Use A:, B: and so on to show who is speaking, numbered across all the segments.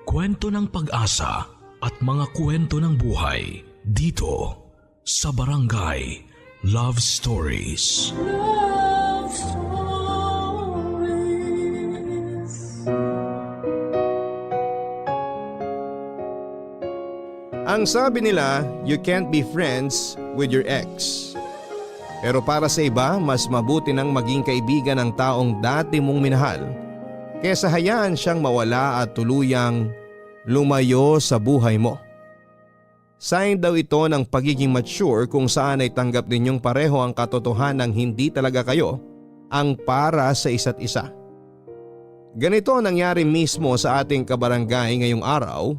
A: kwento ng pag-asa at mga kwento ng buhay dito sa Barangay Love Stories.
B: Love Stories.
C: Ang sabi nila, you can't be friends with your ex. Pero para sa iba, mas mabuti nang maging kaibigan ng taong dati mong minahal kesa hayaan siyang mawala at tuluyang lumayo sa buhay mo. Sign daw ito ng pagiging mature kung saan ay tanggap ninyong pareho ang katotohanan ng hindi talaga kayo ang para sa isa't isa. Ganito nangyari mismo sa ating kabarangay ngayong araw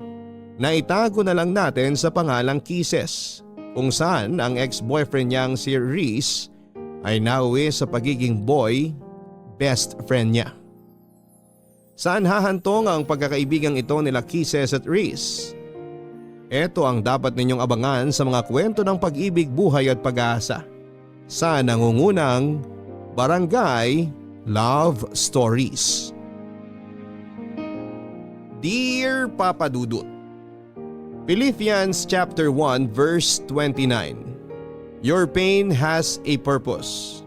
C: na itago na lang natin sa pangalang Kisses, kung saan ang ex-boyfriend niyang si Reese ay nauwi sa pagiging boy best friend niya. Saan hahantong ang pagkakaibigang ito nila Kisses at Reese? Ito ang dapat ninyong abangan sa mga kwento ng pag-ibig, buhay at pag-asa sa nangungunang Barangay Love Stories. Dear Papa Dudut, Philippians chapter 1 verse 29. Your pain has a purpose.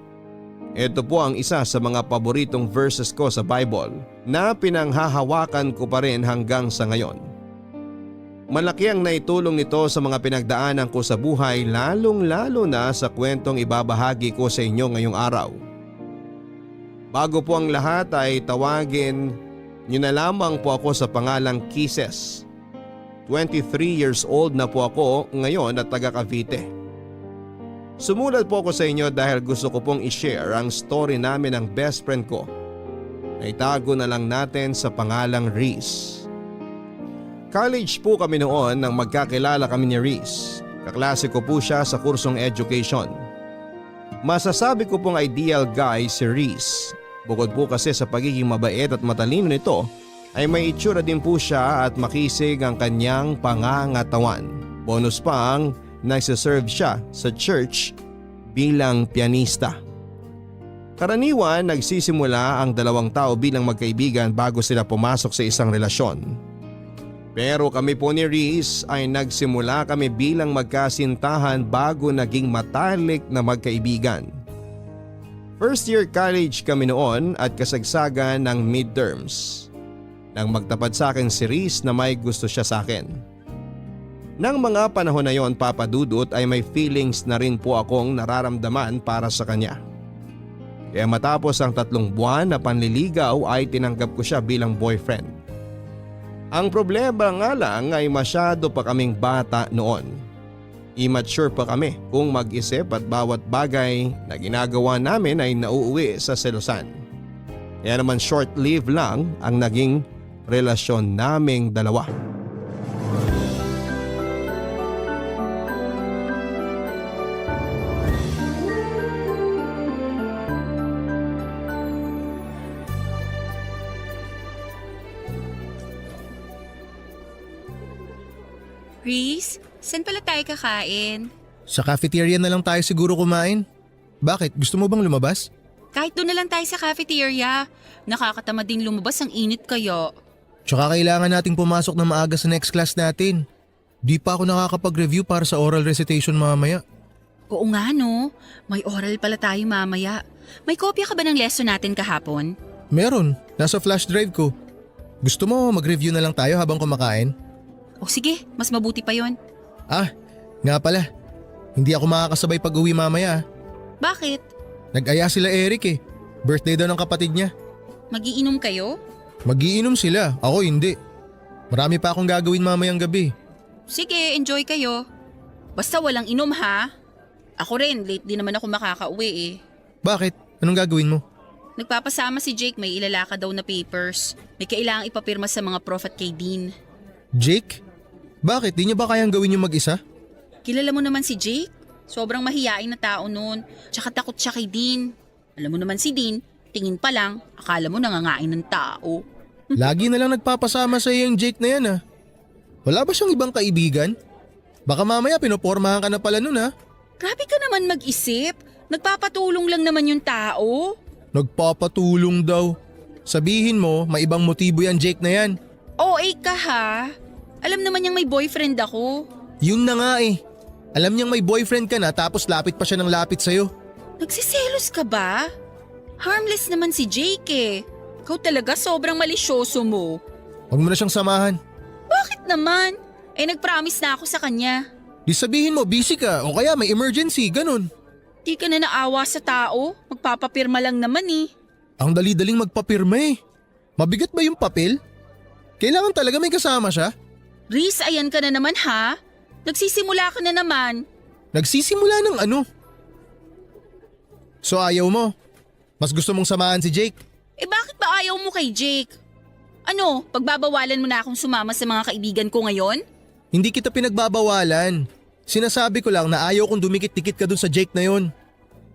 C: Ito po ang isa sa mga paboritong verses ko sa Bible na pinanghahawakan ko pa rin hanggang sa ngayon. Malaki ang naitulong nito sa mga pinagdaanan ko sa buhay, lalong-lalo na sa kwentong ibabahagi ko sa inyo ngayong araw. Bago po ang lahat ay tawagin niyo na lamang po ako sa pangalang Kisses. 23 years old na po ako ngayon at taga Cavite. Sumulat po ako sa inyo dahil gusto ko pong i-share ang story namin ng best friend ko. Naitago na lang natin sa pangalang Reese. College po kami noon nang magkakilala kami ni Reese. Kaklase ko po siya sa kursong education. Masasabi ko pong ideal guy si Reese. Bukod po kasi sa pagiging mabait at matalino nito, ay may itsura din po siya at makisig ang kanyang pangangatawan. Bonus pa ang nagsiserve siya sa church bilang pianista. Karaniwan nagsisimula ang dalawang tao bilang magkaibigan bago sila pumasok sa isang relasyon. Pero kami po ni Reese ay nagsimula kami bilang magkasintahan bago naging matalik na magkaibigan. First year college kami noon at kasagsagan ng midterms. Nang magtapat sa akin si Reese na may gusto siya sa akin. Nang mga panahon na yon, Papa Dudut, ay may feelings na rin po akong nararamdaman para sa kanya. Kaya matapos ang 3 buwan na panliligaw ay tinanggap ko siya bilang boyfriend. Ang problema nga lang ay masyado pa kaming bata noon. Immature pa kami kung mag-isip at bawat bagay na ginagawa namin ay nauuwi sa selosan. Kaya naman short-lived lang ang naging relasyon naming dalawa.
D: Reese, saan pala tayo kakain?
E: Sa cafeteria na lang tayo siguro kumain. Bakit? Gusto mo bang lumabas?
D: Kahit doon na lang tayo sa cafeteria. Nakakatamad din lumabas, ang init kayo.
E: Tsaka kailangan nating pumasok na maaga sa next class natin. Di pa ako nakakapag-review para sa oral recitation mamaya.
D: Oo nga no, may oral pala tayo mamaya. May kopya ka ba ng lesson natin kahapon?
E: Meron, nasa flash drive ko. Gusto mo mag-review na lang tayo habang kumakain?
D: O sige, mas mabuti pa yon.
E: Ah, nga pala. Hindi ako makakasabay pag-uwi mamaya.
D: Bakit?
E: Nag-aya sila Eric eh. Birthday daw ng kapatid niya.
D: Magiinom kayo?
E: Magiinom sila, ako hindi. Marami pa akong gagawin mamayang gabi.
D: Sige, enjoy kayo. Basta walang inom ha. Ako rin, late din naman ako makakauwi eh.
E: Bakit? Anong gagawin mo?
D: Nagpapasama si Jake, may ilalaka daw na papers. May kailangang ipapirma sa mga prof at kay Dean.
E: Jake? Bakit? Di niya ba kayang gawin yung mag-isa?
D: Kilala mo naman si Jake? Sobrang mahiyain na tao noon. Tsaka takot siya kay Dean. Alam mo naman si Dean, tingin pa lang, akala mo nangangain ng tao.
E: Lagi na lang nagpapasama sa iyo yung Jake na yan ah. Wala ba siyang ibang kaibigan? Baka mamaya pinopormahan ka na pala nun ah.
D: Grabe ka naman mag-isip. Nagpapatulong lang naman yung tao.
E: Nagpapatulong daw. Sabihin mo, may ibang motibo yan Jake na yan.
D: OA ka ha? Alam naman niyang may boyfriend ako.
E: Yun na nga eh. Alam niyang may boyfriend ka na tapos lapit pa siya ng lapit sa'yo.
D: Nagsiselos ka ba? Harmless naman si Jake eh. Ikaw talaga sobrang malisyoso mo.
E: Huwag mo na siyang samahan.
D: Bakit naman? Nag-promise na ako sa kanya.
E: Di sabihin mo busy ka o kaya may emergency, ganun.
D: Di ka na naawa sa tao. Magpapapirma lang naman eh.
E: Ang dali-daling magpapirma eh. Mabigat ba yung papel? Kailangan talaga may kasama siya?
D: Riz, ayan ka na naman ha? Nagsisimula ka na naman.
E: Nagsisimula ng ano? So ayaw mo? Mas gusto mong samahan si Jake?
D: Bakit ba ayaw mo kay Jake? Ano, pagbabawalan mo na akong sumama sa mga kaibigan ko ngayon?
E: Hindi kita pinagbabawalan. Sinasabi ko lang na ayaw kong dumikit-dikit ka dun sa Jake na yon.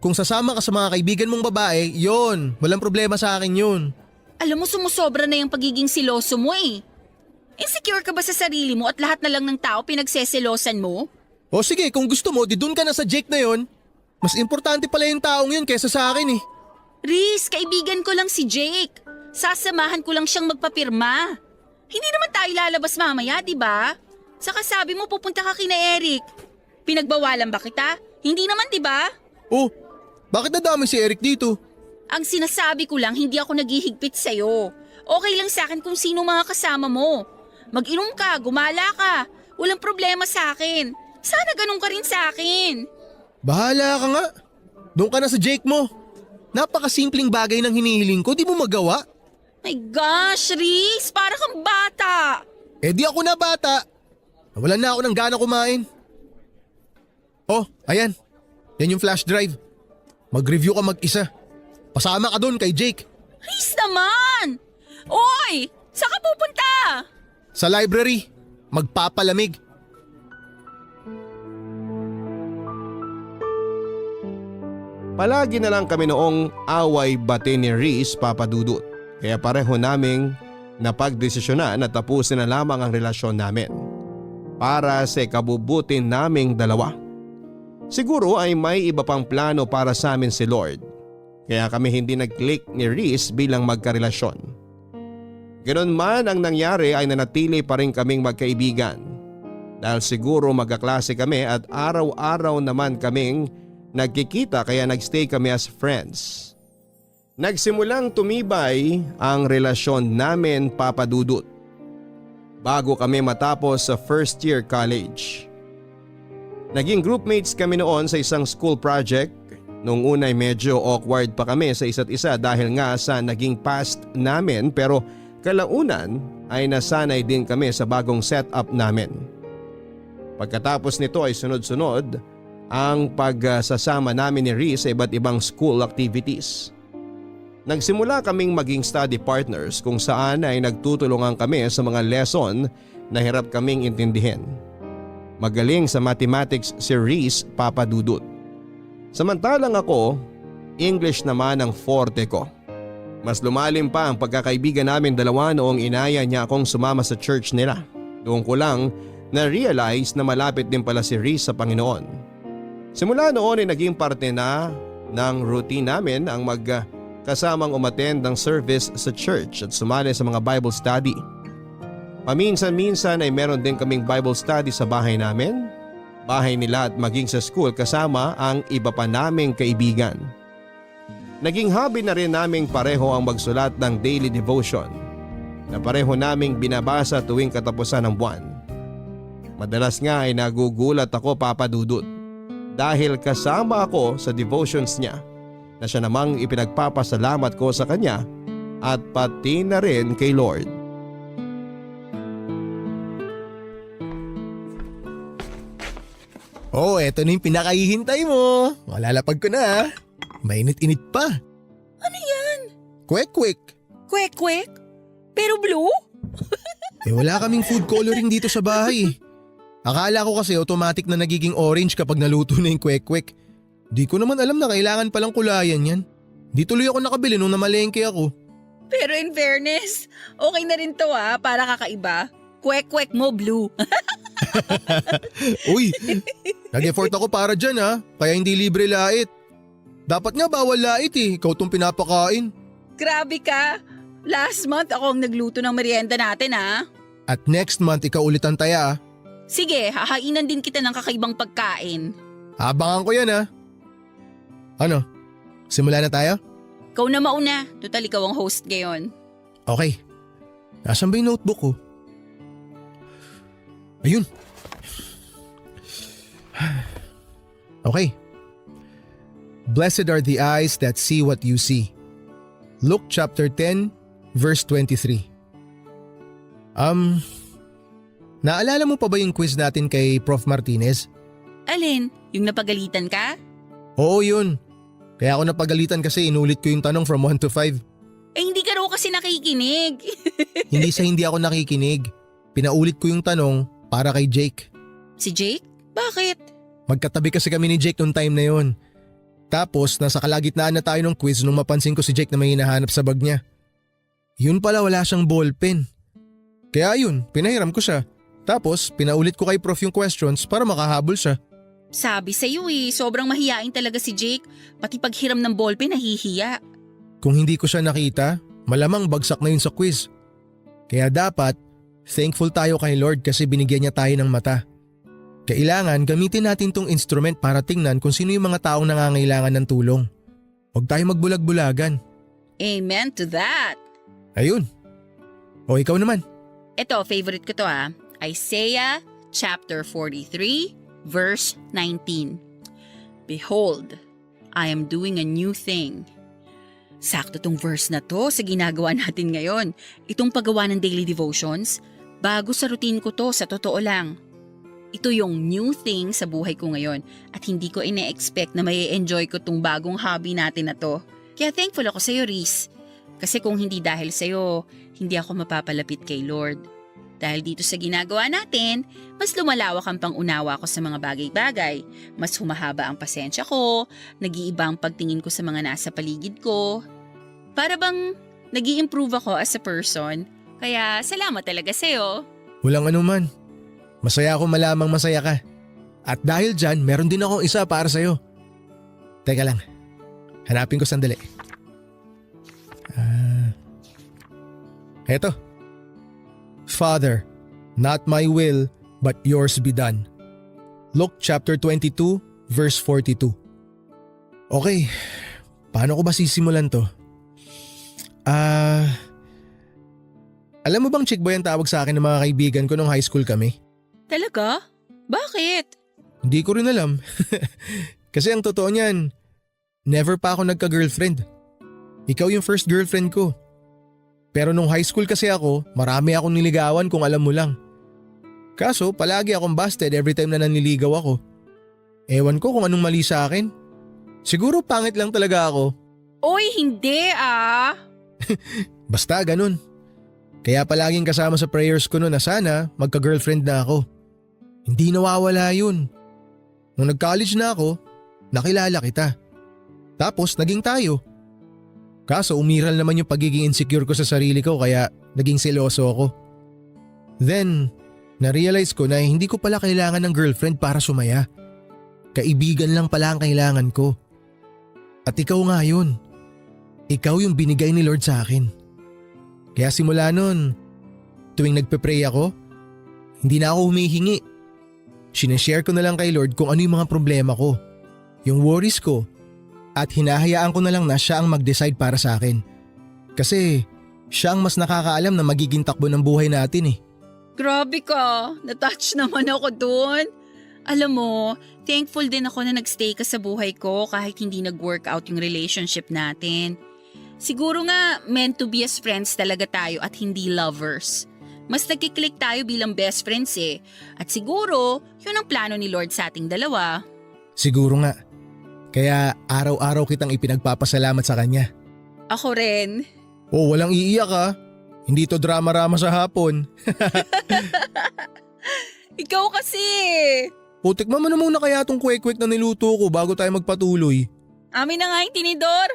E: Kung sasama ka sa mga kaibigan mong babae, yon, walang problema sa akin yun.
D: Alam mo, sumusobra na yung pagiging siloso mo eh. Insecure ka ba sa sarili mo at lahat na lang ng tao pinagseselosan mo?
E: O sige, kung gusto mo, di dun ka na sa Jake na yon. Mas importante pala yung taong yun kaysa sa akin eh.
D: Riz, kaibigan ko lang si Jake. Sasamahan ko lang siyang magpapirma. Hindi naman tayo lalabas mamaya, di ba? Saka sabi mo pupunta ka kina Eric. Pinagbawalan ba kita? Hindi naman, di ba?
E: Oh, bakit nadami si Eric dito?
D: Ang sinasabi ko lang, hindi ako naghihigpit sa'yo. Okay lang sa akin kung sino mga kasama mo. Mag-inom ka, gumala ka. Walang problema sa akin. Sana ganun ka rin sa akin.
E: Bahala ka nga. Doon ka na sa Jake mo. Napakasimpleng bagay ng hinihiling ko, di mo magawa?
D: My gosh, Riz, para kang bata.
E: Di ako na bata. Nawalan na ako ng gana kumain. Oh, ayan. Yan yung flash drive. Mag-review ka mag-isa. Pasama ka doon kay Jake.
D: Riz naman! Oy! Saan ka pupunta?
E: Sa library. Magpapalamig.
C: Palagi na lang kami noong away bate ni Riz, Papa Dudut. Kaya pareho naming napagdesisyonan na tapusin na lamang ang relasyon namin. Para sa kabubuti naming dalawa. Siguro ay may iba pang plano para sa amin si Lord. Kaya kami hindi nag-click ni Riz bilang magkarelasyon. Ganon man ang nangyari ay nanatili pa rin kaming magkaibigan. Dahil siguro magkaklase kami at araw-araw naman kaming nagkikita kaya nagstay kami as friends. Nagsimulang tumibay ang relasyon namin, Papa Dudut. Bago kami matapos sa first year college. Naging groupmates kami noon sa isang school project. Noong unay medyo awkward pa kami sa isa't isa dahil nga sa naging past namin pero kalaunan ay nasanay din kami sa bagong setup namin. Pagkatapos nito ay sunod-sunod ang pagsasama namin ni Riz sa iba't ibang school activities. Nagsimula kaming maging study partners kung saan ay nagtutulungan kami sa mga lesson na hirap kaming intindihin. Magaling sa mathematics si Riz, Papa Dudut. Samantalang ako, English naman ang forte ko. Mas lumalim pa ang pagkakaibigan namin dalawa noong inaya niya akong sumama sa church nila. Doon ko lang na-realize na malapit din pala si Riz sa Panginoon. Simula noon ay naging parte na ng routine namin ang magkasamang umattend ng service sa church at sumali sa mga Bible study. Paminsan-minsan ay meron din kaming Bible study sa bahay namin, bahay nila at maging sa school kasama ang iba pa naming kaibigan. Naging hobby na rin naming pareho ang magsulat ng daily devotion na pareho naming binabasa tuwing katapusan ng buwan. Madalas nga ay nagugulat ako, Papa Dudut, dahil kasama ako sa devotions niya na siya namang ipinagpapasalamat ko sa kanya at pati na rin kay Lord.
E: Oh, eto na yung pinakahihintay mo. Malalapag ko na. Mainit-init pa.
D: Ano yan?
E: Kwek-kwek.
D: Kwek-kwek? Pero blue?
E: Wala kaming food coloring dito sa bahay. Akala ko kasi automatic na nagiging orange kapag naluto na yung kwek-kwek. Di ko naman alam na kailangan palang kulayan yan. Di tuloy ako nakabili nung namalengke ako.
D: Pero in fairness, okay na rin to para kakaiba. Kwek-kwek mo blue.
E: Uy, nag-effort ako para dyan kaya hindi libre lait. Dapat nga bawal lait ikaw tong pinapakain.
D: Grabe ka. Last month ako ang nagluto ng merienda natin ha.
E: At next month ikaw ulit ang taya ah.
D: Sige, hahainan din kita ng kakaibang pagkain.
E: Abangan ko yan ah. Ano? Simula na tayo?
D: Ikaw na mauna, total ikaw ang host ngayon.
E: Okay. Nasaan ba yung notebook ko? Ayun. Okay. Blessed are the eyes that see what you see. Luke chapter 10 verse 23. Naalala mo pa ba yung quiz natin kay Prof. Martinez?
D: Alin, yung napagalitan ka?
E: Oo yun. Kaya ako napagalitan kasi inulit ko yung tanong from 1 to 5.
D: Eh hindi ka raw kasi nakikinig.
E: Hindi sa hindi ako nakikinig. Pinaulit ko yung tanong para kay Jake.
D: Si Jake? Bakit?
E: Magkatabi kasi kami ni Jake nung time na yon. Tapos nasa kalagitnaan na tayo ng quiz nung mapansin ko si Jake na may hinahanap sa bag niya. Yun pala wala siyang ballpen. Kaya yun, pinahiram ko siya. Tapos pinaulit ko kay Prof yung questions para makahabol siya.
D: Sabi sa'yo sobrang mahiyain talaga si Jake. Pati paghiram ng ballpen nahihiya.
E: Kung hindi ko siya nakita, malamang bagsak na yun sa quiz. Kaya dapat, thankful tayo kay Lord kasi binigyan niya tayo ng mata. Kailangan gamitin natin tong instrument para tingnan kung sino yung mga taong nangangailangan ng tulong. Huwag tayo magbulag-bulagan.
D: Amen to that.
E: Ayun. O ikaw naman.
D: Ito, favorite ko to Isaiah chapter 43 verse 19. Behold, I am doing a new thing. Sakto tong verse na to sa ginagawa natin ngayon. Itong paggawa ng daily devotions, bago sa routine ko to, sa totoo lang. Ito yung new thing sa buhay ko ngayon at hindi ko ine-expect na may enjoy ko tong bagong hobby natin na to. Kaya thankful ako sa'yo, Reese. Kasi kung hindi dahil sa'yo, hindi ako mapapalapit kay Lord. Dahil dito sa ginagawa natin, mas lumalawak ang pangunawa ko sa mga bagay-bagay. Mas humahaba ang pasensya ko, nag-iiba ang pagtingin ko sa mga nasa paligid ko. Para bang nag-i-improve ako as a person. Kaya salamat talaga sa'yo.
E: Walang anuman. Masaya ako malamang masaya ka. At dahil dyan, meron din akong isa para sa'yo. Teka lang. Hanapin ko sandali. Eto. Father, not my will, but yours be done. Luke chapter 22, verse 42. Okay, paano ko ba sisimulan to? Alam mo bang chick boy ang tawag sa akin ng mga kaibigan ko nung high school kami?
D: Talaga? Bakit?
E: Hindi ko rin alam. Kasi ang totoo niyan, never pa ako nagka-girlfriend. Ikaw yung first girlfriend ko. Pero nung high school kasi ako, marami akong niligawan kung alam mo lang. Kaso palagi akong busted every time na naniligaw ako. Ewan ko kung anong mali sa akin. Siguro pangit lang talaga ako.
D: Oy, hindi
E: Basta ganun. Kaya palaging kasama sa prayers ko noon na sana magka-girlfriend na ako. Hindi nawawala yun. Nung nag-college na ako, nakilala kita. Tapos naging tayo. Kaso umiral naman yung pagiging insecure ko sa sarili ko kaya naging seloso ako. Then, na-realize ko na hindi ko pala kailangan ng girlfriend para sumaya. Kaibigan lang pala ang kailangan ko. At ikaw nga yun. Ikaw yung binigay ni Lord sa akin. Kaya simula nun, tuwing nagpe-pray ako, hindi na ako humihingi. Sinashare ko na lang kay Lord kung ano yung mga problema ko, yung worries ko, at hinahayaan ko na lang na siya ang mag-decide para sa akin. Kasi siya ang mas nakakaalam na magiging takbo ng buhay natin .
D: Grabe ka, natouch naman ako dun. Alam mo, thankful din ako na nagstay ka sa buhay ko kahit hindi nag-work out yung relationship natin. Siguro nga meant to be as friends talaga tayo at hindi lovers. Mas nagkiklik tayo bilang best friends . At siguro, yun ang plano ni Lord sa ating dalawa.
E: Siguro nga. Kaya araw-araw kitang ipinagpapasalamat sa kanya.
D: Ako rin.
E: Oh, walang iiyak ha. Hindi to drama-rama sa hapon.
D: Ikaw kasi.
E: Tikman mo na muna kaya tong kwek-kwek na niluto ko bago tayo magpatuloy.
D: Amin na nga yung tinidor.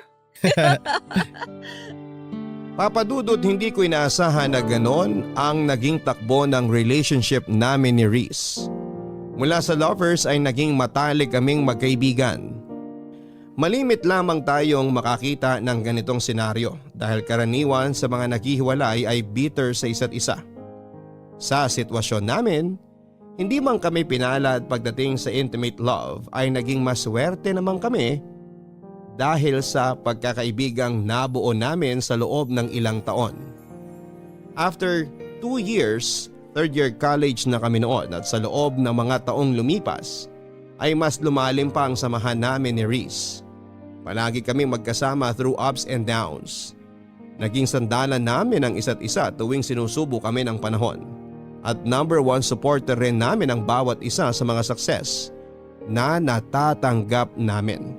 C: Papa Dudut, hindi ko inaasahan na ganon ang naging takbo ng relationship namin ni Reese. Mula sa lovers ay naging matalik kaming magkaibigan. Malimit lamang tayong makakita ng ganitong senaryo dahil karaniwan sa mga naghihiwalay ay bitter sa isa't isa. Sa sitwasyon namin, hindi man kami pinalad pagdating sa intimate love ay naging maswerte naman kami dahil sa pagkakaibigang nabuo namin sa loob ng ilang taon. After 2 years, third year college na kami noon at sa loob ng mga taong lumipas ay mas lumalim pa ang samahan namin ni Reese. Palagi kaming magkasama through ups and downs. Naging sandalan namin ang isa't isa tuwing sinusubo kami ng panahon. At number 1 supporter rin namin ang bawat isa sa mga success na natatanggap namin.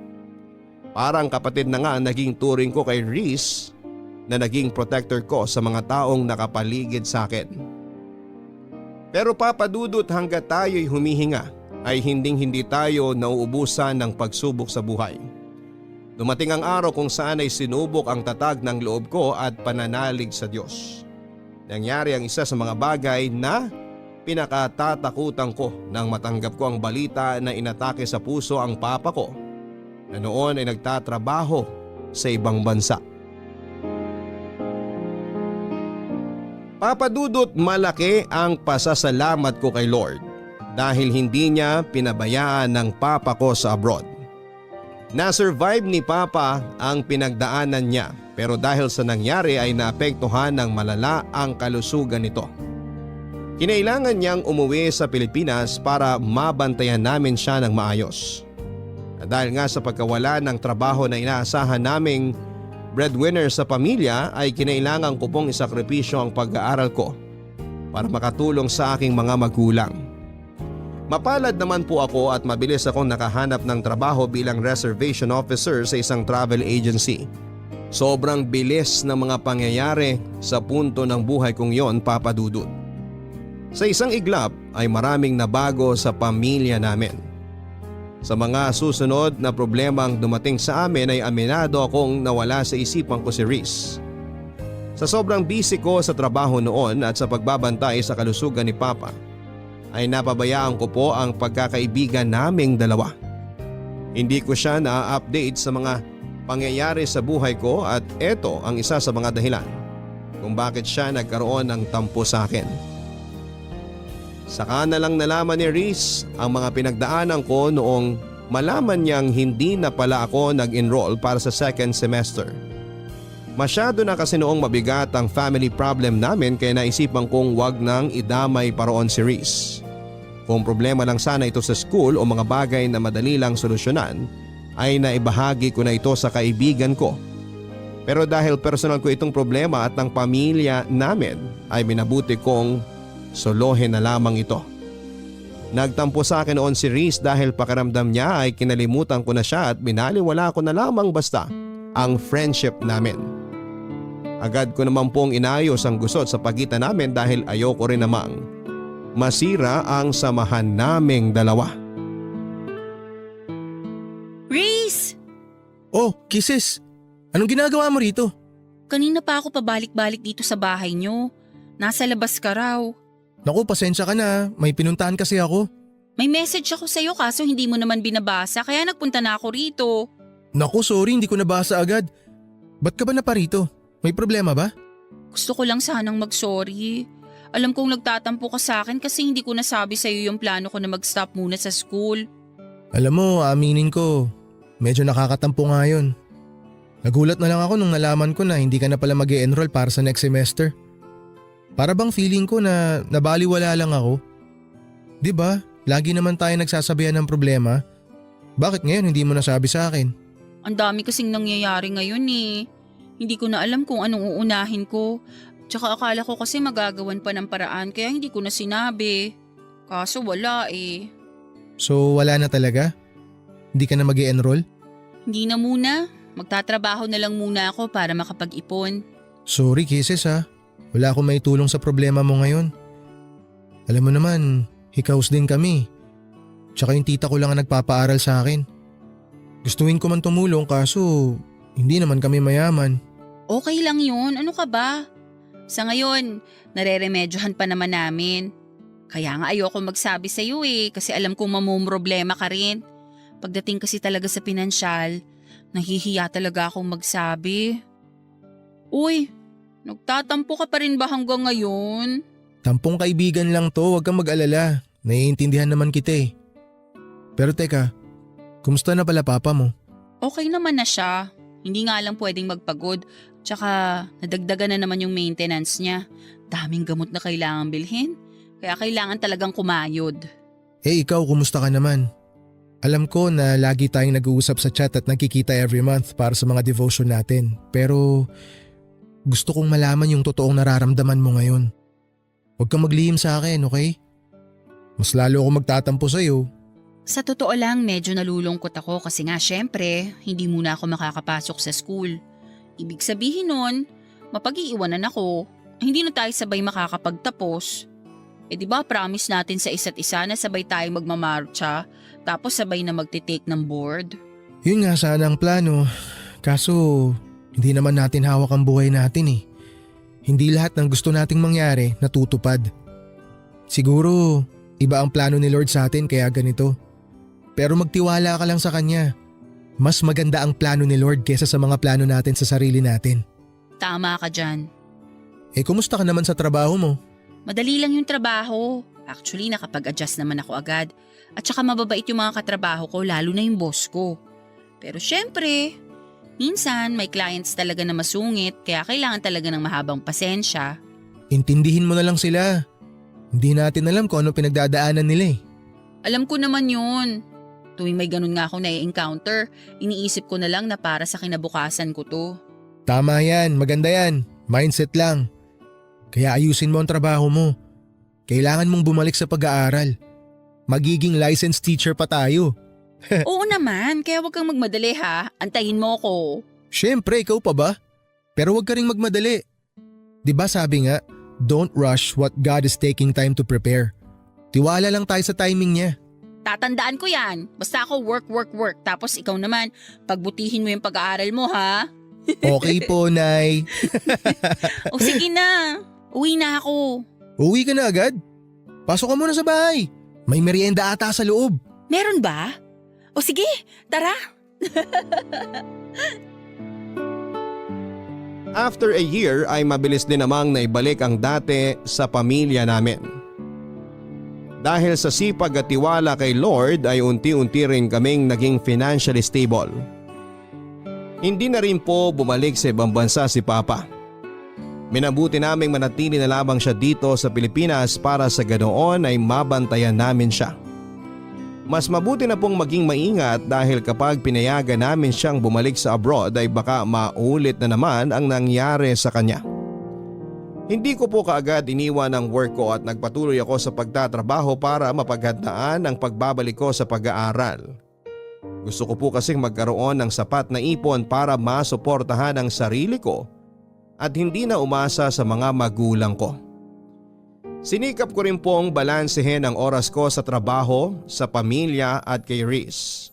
C: Parang kapatid na nga naging turing ko kay Reese na naging protector ko sa mga taong nakapaligid sa akin. Pero papadudot hanggat tayo'y humihinga ay hindi tayo nauubusan ng pagsubok sa buhay. Dumating ang araw kung saan ay sinubok ang tatag ng loob ko at pananalig sa Diyos. Nangyari ang isa sa mga bagay na pinakatatakutan ko nang matanggap ko ang balita na inatake sa puso ang papa ko na noon ay nagtatrabaho sa ibang bansa. Papadudot, malaki ang pasasalamat ko kay Lord dahil hindi niya pinabayaan ng papa ko sa abroad. Na-survive ni Papa ang pinagdaanan niya pero dahil sa nangyari ay naapektuhan ng malala ang kalusugan nito. Kinailangan niyang umuwi sa Pilipinas para mabantayan namin siya ng maayos. At dahil nga sa pagkawala ng trabaho na inaasahan naming breadwinner sa pamilya ay kinailangan ko pong isakripisyo ang pag-aaral ko para makatulong sa aking mga magulang. Mapalad naman po ako at mabilis akong nakahanap ng trabaho bilang reservation officer sa isang travel agency. Sobrang bilis ng mga pangyayari sa punto ng buhay kong yon, papadudot. Sa isang iglap ay maraming nabago sa pamilya namin. Sa mga susunod na problemang dumating sa amin ay aminado akong nawala sa isipan ko si Reese. Sa sobrang busy ko sa trabaho noon at sa pagbabantay sa kalusugan ni Papa, ay napabayaan ko po ang pagkakaibigan naming dalawa. Hindi ko siya na-update sa mga pangyayari sa buhay ko at eto ang isa sa mga dahilan kung bakit siya nagkaroon ng tampo sa akin. Saka na lang nalaman ni Reese ang mga pinagdaanan ko noong malaman niyang hindi na pala ako nag-enroll para sa second semester. Masyado na kasi noong mabigat ang family problem namin kaya naisipan kong wag nang idamay pa roon si Reese. Kung problema lang sana ito sa school o mga bagay na madali lang solusyonan, ay naibahagi ko na ito sa kaibigan ko. Pero dahil personal ko itong problema at ang pamilya namin ay minabuti kong solohin na lamang ito. Nagtampo sa akin noon si Reese dahil pakiramdam niya ay kinalimutan ko na siya at binaliwala ko na lamang basta ang friendship namin. Agad ko naman pong inayos ang gusot sa pagitan namin dahil ayoko rin namang masira ang samahan naming dalawa.
D: Reese!
E: Oh, Kisses! Anong ginagawa mo rito?
D: Kanina pa ako pabalik-balik dito sa bahay niyo. Nasa labas ka raw.
E: Naku, pasensya ka na. May pinuntahan kasi ako.
D: May message ako sa'yo kaso hindi mo naman binabasa kaya nagpunta na ako rito.
E: Naku, sorry, hindi ko nabasa agad. Ba't ka ba na pa rito? May problema ba?
D: Gusto ko lang sanang mag-sorry. Alam kong nagtatampo ka sa akin kasi hindi ko nasabi sa'yo yung plano ko na mag-stop muna sa school.
E: Alam mo, aminin ko, medyo nakakatampo nga yun. Nagulat na lang ako nung nalaman ko na hindi ka na pala mag-e-enroll para sa next semester. Para bang feeling ko na nabaliwala lang ako. 'Di ba? Lagi naman tayo nagsasabihan ng problema. Bakit ngayon hindi mo nasabi sa akin?
D: Ang dami kasing nangyayari ngayon eh. Hindi ko na alam kung anong uunahin ko. Tsaka akala ko kasi magagawan pa ng paraan kaya hindi ko na sinabi. Kaso wala eh.
E: So wala na talaga? Hindi ka na mag-e-enroll?
D: Hindi na muna. Magtatrabaho na lang muna ako para makapag-ipon.
E: Sorry Kisses ha. Wala akong maitulong sa problema mo ngayon. Alam mo naman, hikaos din kami. Tsaka yung tita ko lang ang nagpapaaral sa akin. Gustuin ko man tumulong kaso hindi naman kami mayaman.
D: Okay lang yun. Ano ka ba? Sa ngayon, nareremedyohan pa naman namin. Kaya nga ayoko magsabi sa iyo eh kasi alam kong mamumroblema ka rin. Pagdating kasi talaga sa pinansyal, Nahihiya talaga akong magsabi. Uy, nagtatampo ka pa rin ba hanggang ngayon?
E: Tampong kaibigan lang to, huwag kang mag-alala. Naiintindihan naman kita eh. Pero teka, kumusta na pala papa mo?
D: Okay naman na siya. Hindi nga lang pwedeng magpagod. Tsaka nadagdagan na naman yung maintenance niya. Daming gamot na kailangan bilhin. Kaya kailangan talagang kumayod.
E: Eh ikaw, kumusta ka naman? Alam ko na lagi tayong nag-uusap sa chat at nagkikita every month para sa mga devotion natin. Pero gusto kong malaman yung totoong nararamdaman mo ngayon. Huwag kang maglihim sa akin, okay? Mas lalo ako magtatampo sa'yo.
D: Sa totoo lang, medyo nalulungkot ako kasi nga syempre, hindi muna ako makakapasok sa school. Ibig sabihin nun, mapag-iiwanan ako. Hindi na tayo sabay makakapagtapos. Eh di ba promise natin sa isa't isa na sabay tayong magmamarcha, tapos sabay na magtitake ng board?
E: Yun nga sana ang plano. Kaso hindi naman natin hawak ang buhay natin eh. Hindi lahat ng gusto nating mangyari natutupad. Siguro iba ang plano ni Lord sa atin kaya ganito. Pero magtiwala ka lang sa Kanya. Mas maganda ang plano ni Lord kesa sa mga plano natin sa sarili natin.
D: Tama ka dyan.
E: Eh kumusta ka naman sa trabaho mo?
D: Madali lang yung trabaho. Actually, nakapag-adjust naman ako agad. At saka mababait yung mga katrabaho ko, lalo na yung boss ko. Pero syempre, minsan may clients talaga na masungit kaya kailangan talaga ng mahabang pasensya.
E: Intindihin mo na lang sila. Hindi natin alam kung ano pinagdadaanan nila eh.
D: Alam ko naman yun. Tuwing may ganun nga ako na-encounter, iniisip ko na lang na para sa kinabukasan ko to.
E: Tama yan, maganda yan. Mindset lang. Kaya ayusin mo ang trabaho mo. Kailangan mong bumalik sa pag-aaral. Magiging licensed teacher pa tayo.
D: Oo naman, kaya wag kang magmadali ha. Antayin mo ko.
E: Siyempre, ikaw pa ba? Pero wag ka ring magmadali. 'Di ba sabi nga, don't rush what God is taking time to prepare. Tiwala lang tayo sa timing niya.
D: Tatandaan ko yan. Basta ako work. Tapos ikaw naman, pagbutihin mo yung pag-aaral mo ha.
E: Okay po, Nay.
D: O sige na, uwi na ako.
E: Uwi ka na agad? Pasok ka muna sa bahay. May merienda ata sa loob.
D: Meron ba? O sige, tara.
C: After a year ay mabilis din namang naibalik ang dati sa pamilya namin. Dahil sa sipag at tiwala kay Lord ay unti-unti rin kaming naging financially stable. Hindi na rin po bumalik sa ibang bansa si Papa. Minabuti naming manatili na lamang siya dito sa Pilipinas para sa ganoon ay mabantayan namin siya. Mas mabuti na pong maging maingat dahil kapag pinayagan namin siyang bumalik sa abroad ay baka maulit na naman ang nangyari sa kanya. Hindi ko po kaagad iniwan ang work ko at nagpatuloy ako sa pagtatrabaho para mapaghandaan ang pagbabalik ko sa pag-aaral. Gusto ko po kasing magkaroon ng sapat na ipon para masuportahan ang sarili ko at hindi na umasa sa mga magulang ko. Sinikap ko rin pong balansehin ang oras ko sa trabaho, sa pamilya at kay Riz.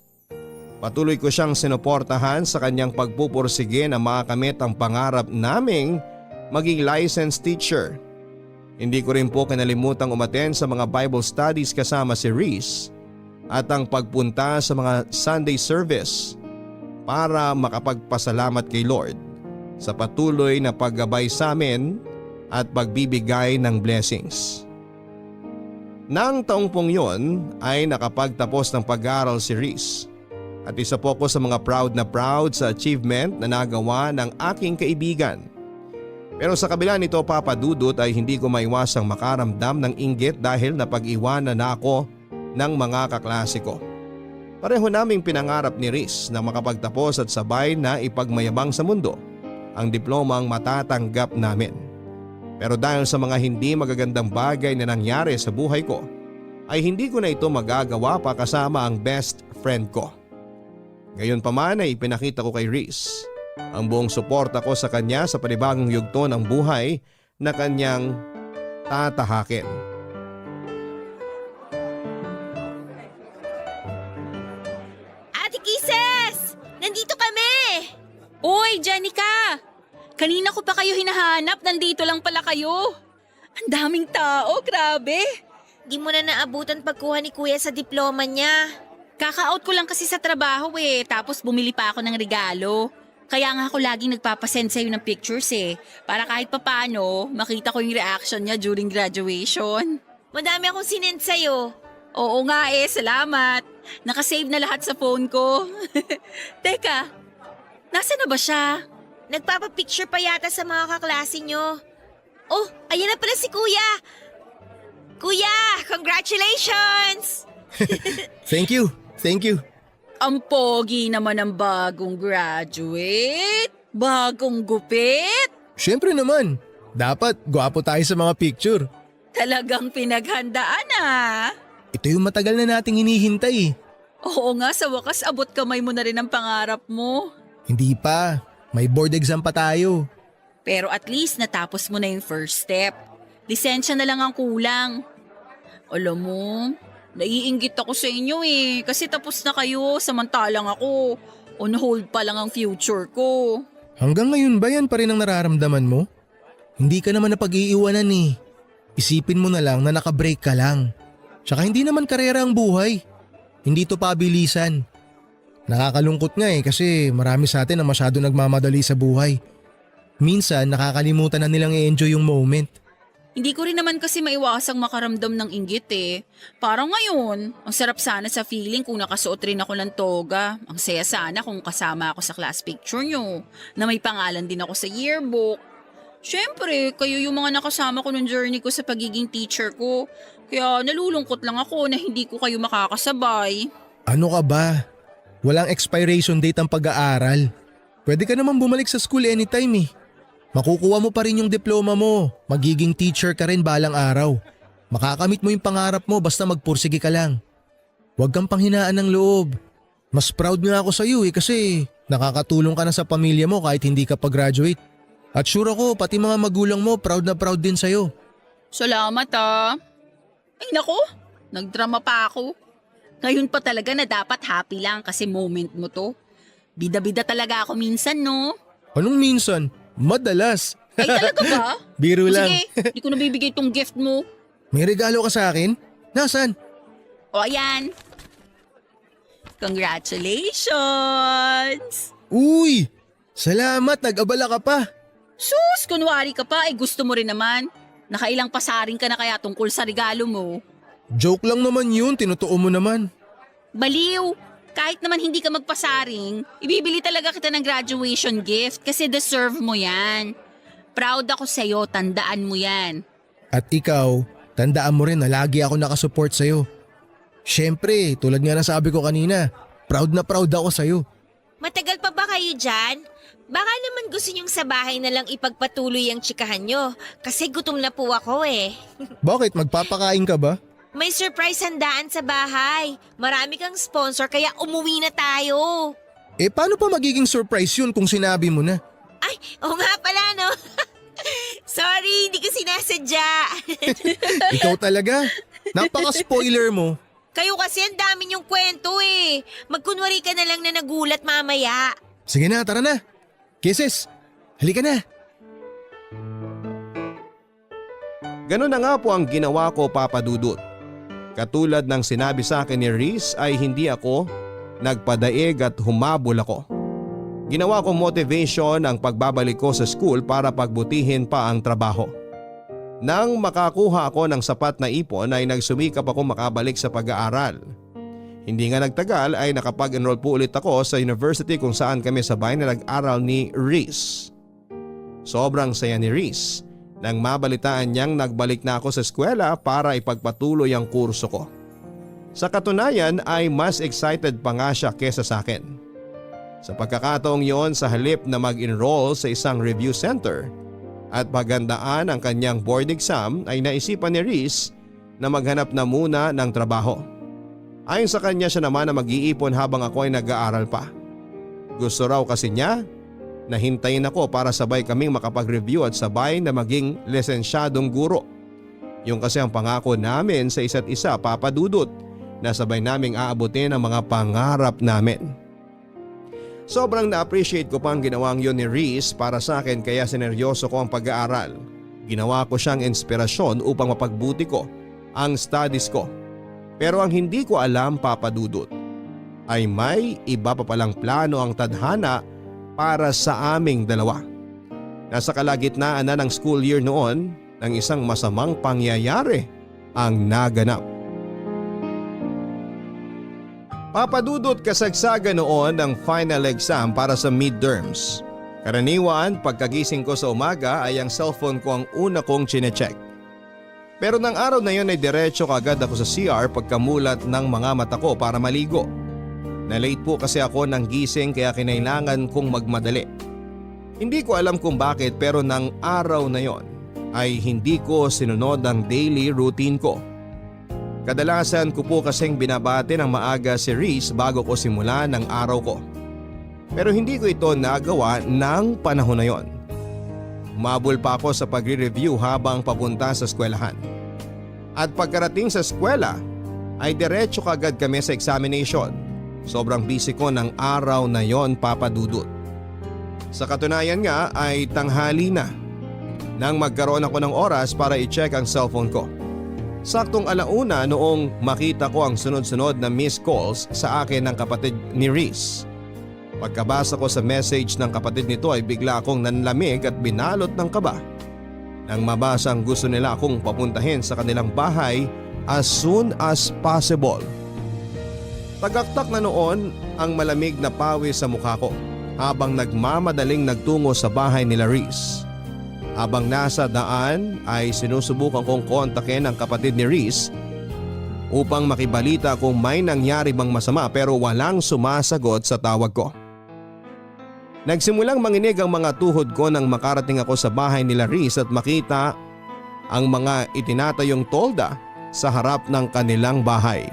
C: Patuloy ko siyang sinuportahan sa kanyang pagpupursige na makamit ang pangarap naming maging licensed teacher. Hindi ko rin po kinalimutang umattend sa mga Bible studies kasama si Riz at ang pagpunta sa mga Sunday service para makapagpasalamat kay Lord sa patuloy na paggabay sa amin at pagbibigay ng blessings. Nang taong pong yun ay nakapagtapos ng pag-aaral si Riz at isa po ko sa mga proud sa achievement na nagawa ng aking kaibigan. Pero sa kabila nito, Papa Dudut, ay hindi ko maiwasang makaramdam ng inggit dahil napag-iwanan na ako ng mga kaklase ko. Pareho naming pinangarap ni Riz na makapagtapos at sabay na ipagmayabang sa mundo ang diplomang matatanggap namin. Pero dahil sa mga hindi magagandang bagay na nangyari sa buhay ko, ay hindi ko na ito magagawa pa kasama ang best friend ko. Gayunpaman ay ipinakita ko kay Riz ang buong suporta ko sa kanya sa panibagong yugto ng buhay na kanyang tatahakin.
D: Ate Kisses! Nandito kami! Uy, Jenica! Kanina ko pa kayo hinahanap, nandito lang pala kayo. Ang daming tao, grabe.
F: Di mo na naabutan pagkuha ni Kuya sa diploma niya.
D: Kaka-out ko lang kasi sa trabaho tapos bumili pa ako ng regalo. Kaya nga ako laging nagpapasend sa'yo ng pictures para kahit papano makita ko yung reaction niya during graduation.
F: Madami akong sinend sa'yo.
D: Oo nga salamat. Nakasave na lahat sa phone ko. Teka, nasa na ba siya?
F: Nagpapapicture pa yata sa mga kaklase nyo. Oh, ayan na pala si Kuya! Kuya, congratulations!
E: Thank you.
D: Ang pogi naman ng bagong graduate. Bagong gupit.
E: Siyempre naman, dapat gwapo tayo sa mga picture.
D: Talagang pinaghandaan
E: Ito yung matagal na nating hinihintay.
D: Oo nga, sa wakas abot kamay mo na rin ang pangarap mo.
E: Hindi pa, may board exam pa tayo.
D: Pero at least natapos mo na yung first step. Lisensya na lang ang kulang. Alam mo, naiinggit ako sa inyo kasi tapos na kayo samantalang ako. On hold pa lang ang future ko.
E: Hanggang ngayon ba yan pa rin ang nararamdaman mo? Hindi ka naman napag-iiwanan Isipin mo na lang na nakabreak ka lang. Tsaka hindi naman karera ang buhay. Hindi to pabilisan. Nakakalungkot nga kasi marami sa atin na masyado nagmamadali sa buhay. Minsan nakakalimutan na nilang i-enjoy yung moment.
D: Hindi ko rin naman kasi maiwasang makaramdam ng inggit Parang ngayon, ang sarap sana sa feeling kung nakasuot rin ako ng toga. Ang saya sana kung kasama ako sa class picture nyo, na may pangalan din ako sa yearbook. Siyempre, kayo yung mga nakasama ko nung journey ko sa pagiging teacher ko. Kaya nalulungkot lang ako na hindi ko kayo makakasabay.
E: Ano ka ba? Walang expiration date ang pag-aaral. Pwede ka naman bumalik sa school anytime Makukuha mo pa rin yung diploma mo. Magiging teacher ka rin balang araw. Makakamit mo yung pangarap mo basta magpursige ka lang. Huwag kang panghinaan ng loob. Mas proud nga ako sa iyo kasi nakakatulong ka na sa pamilya mo kahit hindi ka pa-graduate. At sure ako pati mga magulang mo proud na proud din sa'yo.
D: Salamat Ay nako, nagdrama pa ako. Ngayon pa talaga na dapat happy lang kasi moment mo to. Bida-bida talaga ako minsan no?
E: Anong minsan? Madalas.
D: Ay talaga ba?
E: Biro lang.
D: Sige, di ko nabibigay tong gift mo.
E: May regalo ka sa akin? Nasaan?
D: O ayan. Congratulations!
E: Uy! Salamat, nag-abala ka pa.
D: Sus, kunwari ka pa, gusto mo rin naman. Nakailang pasaring ka na kaya tungkol sa regalo mo.
E: Joke lang naman yun, tinutuo mo naman.
D: Baliw! Kahit naman hindi ka magpasaring, ibibili talaga kita ng graduation gift kasi deserve mo yan. Proud ako sa'yo, tandaan mo yan.
E: At ikaw, tandaan mo rin na lagi ako nakasupport sa'yo. Siyempre, tulad nga ng sabi ko kanina, proud na proud ako sa'yo.
F: Matagal pa ba kayo dyan? Baka naman gusto nyong sa bahay na lang ipagpatuloy ang tsikahan nyo kasi gutom na po ako
E: Bakit, magpapakain ka ba?
F: May surprise handaan sa bahay. Marami kang sponsor kaya umuwi na tayo.
E: Paano pa magiging surprise yun kung sinabi mo na?
F: Ay, oo nga pala no. Sorry, hindi ko sinasadya.
E: Ikaw talaga? Napaka-spoiler mo.
F: Kayo kasi ang dami niyong kwento Magkunwari ka na lang na nagulat mamaya.
E: Sige na, tara na. Kisses, halika na.
C: Ganun na nga po ang ginawa ko, Papa Dudut. Katulad ng sinabi sa akin ni Riz ay hindi ako nagpadaig at humabol ako. Ginawa ko motivation ang pagbabalik ko sa school para pagbutihin pa ang trabaho. Nang makakuha ako ng sapat na ipon ay nagsumikap ako makabalik sa pag-aaral. Hindi nga nagtagal ay nakapag-enroll po ulit ako sa university kung saan kami sabay na nag-aral ni Riz. Sobrang saya ni Riz nang mabalitaan niyang nagbalik na ako sa eskwela para ipagpatuloy ang kurso ko. Sa katunayan ay mas excited pa nga siya kesa sa akin. Sa pagkakataong yon, sa halip na mag-enroll sa isang review center at paghandaan ang kanyang board exam ay naisipan ni Riz na maghanap na muna ng trabaho. Ayon sa kanya, siya naman na mag-iipon habang ako ay nag-aaral pa. Gusto raw kasi niya na hintayin ako para sabay kaming makapag-review at sabay na maging lisensyadong guro. Yung kasi ang pangako namin sa isa't isa, Papa Dudut, na sabay naming aabutin ang mga pangarap namin. Sobrang na-appreciate ko pang ginawang yun ni Riz para sa akin kaya sineryoso ko ang pag-aaral. Ginawa ko siyang inspirasyon upang mapagbuti ko ang studies ko. Pero ang hindi ko alam, Papa Dudut, ay may iba pa palang plano ang tadhana para sa aming dalawa. Nasa kalagitnaan na ng school year noon nang isang masamang pangyayari ang naganap. Papadudot kasagsagan noon ang final exam para sa midterms. Karaniwan pagkagising ko sa umaga ay ang cellphone ko ang una kong chinecheck. Pero nang araw na yon ay diretso kagad ako sa CR pagkamulat ng mga mata ko para maligo. Na-late po kasi ako ng gising kaya kinailangan kong magmadali. Hindi ko alam kung bakit pero nang araw na yon ay hindi ko sinunod ang daily routine ko. Kadalasan ko po kasing binabati ng maaga si Reese bago ko simula ng araw ko. Pero hindi ko ito nagawa ng panahon na yon. Umabol pa ako sa pagre-review habang papunta sa eskwelahan. At pagkarating sa eskwela ay diretso kagad kami sa examination. Sobrang busy ko ng araw na yon, Papa Dudut. Sa katunayan nga ay tanghali na nang magkaroon ako ng oras para i-check ang cellphone ko. Saktong 1:00 noong makita ko ang sunod-sunod na missed calls sa akin ng kapatid ni Reese. Pagkabasa ko sa message ng kapatid nito ay bigla akong nanlamig at binalot ng kaba. Nang mabasa ang gusto nila akong papuntahin sa kanilang bahay as soon as possible. Tagaktak na noon ang malamig na pawis sa mukha ko habang nagmamadaling nagtungo sa bahay nila Reese. Habang nasa daan ay sinusubukan kong kontakin ang kapatid ni Reese upang makibalita kung may nangyari bang masama pero walang sumasagot sa tawag ko. Nagsimulang manginig ang mga tuhod ko nang makarating ako sa bahay nila Reese at makita ang mga itinatayong tolda sa harap ng kanilang bahay.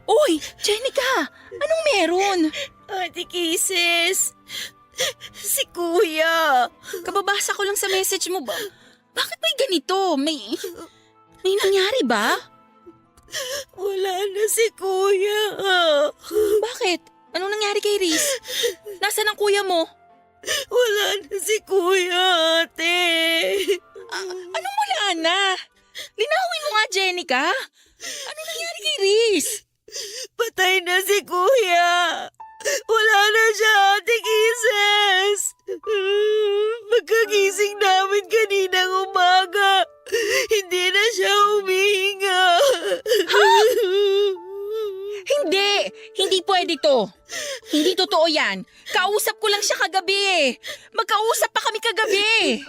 D: Uy, Jenica! Anong meron?
F: Ate Kisses, si Kuya.
D: Kababasa ko lang sa message mo ba? Bakit may ganito? May nangyari ba?
F: Wala na si Kuya.
D: Bakit? Anong nangyari kay Reese? Nasaan ang kuya mo?
F: Wala na si Kuya, ate.
D: Anong wala na? Linawin mo nga, Jenica. Anong nangyari kay Reese?
F: Patay na si Kuya. Wala na siya, Ate Kisses. Pagkagising namin kaninang umaga, hindi na siya humihinga.
D: Hindi pwede to. Hindi totoo yan. Kausap ko lang siya kagabi. Magkausap pa kami kagabi.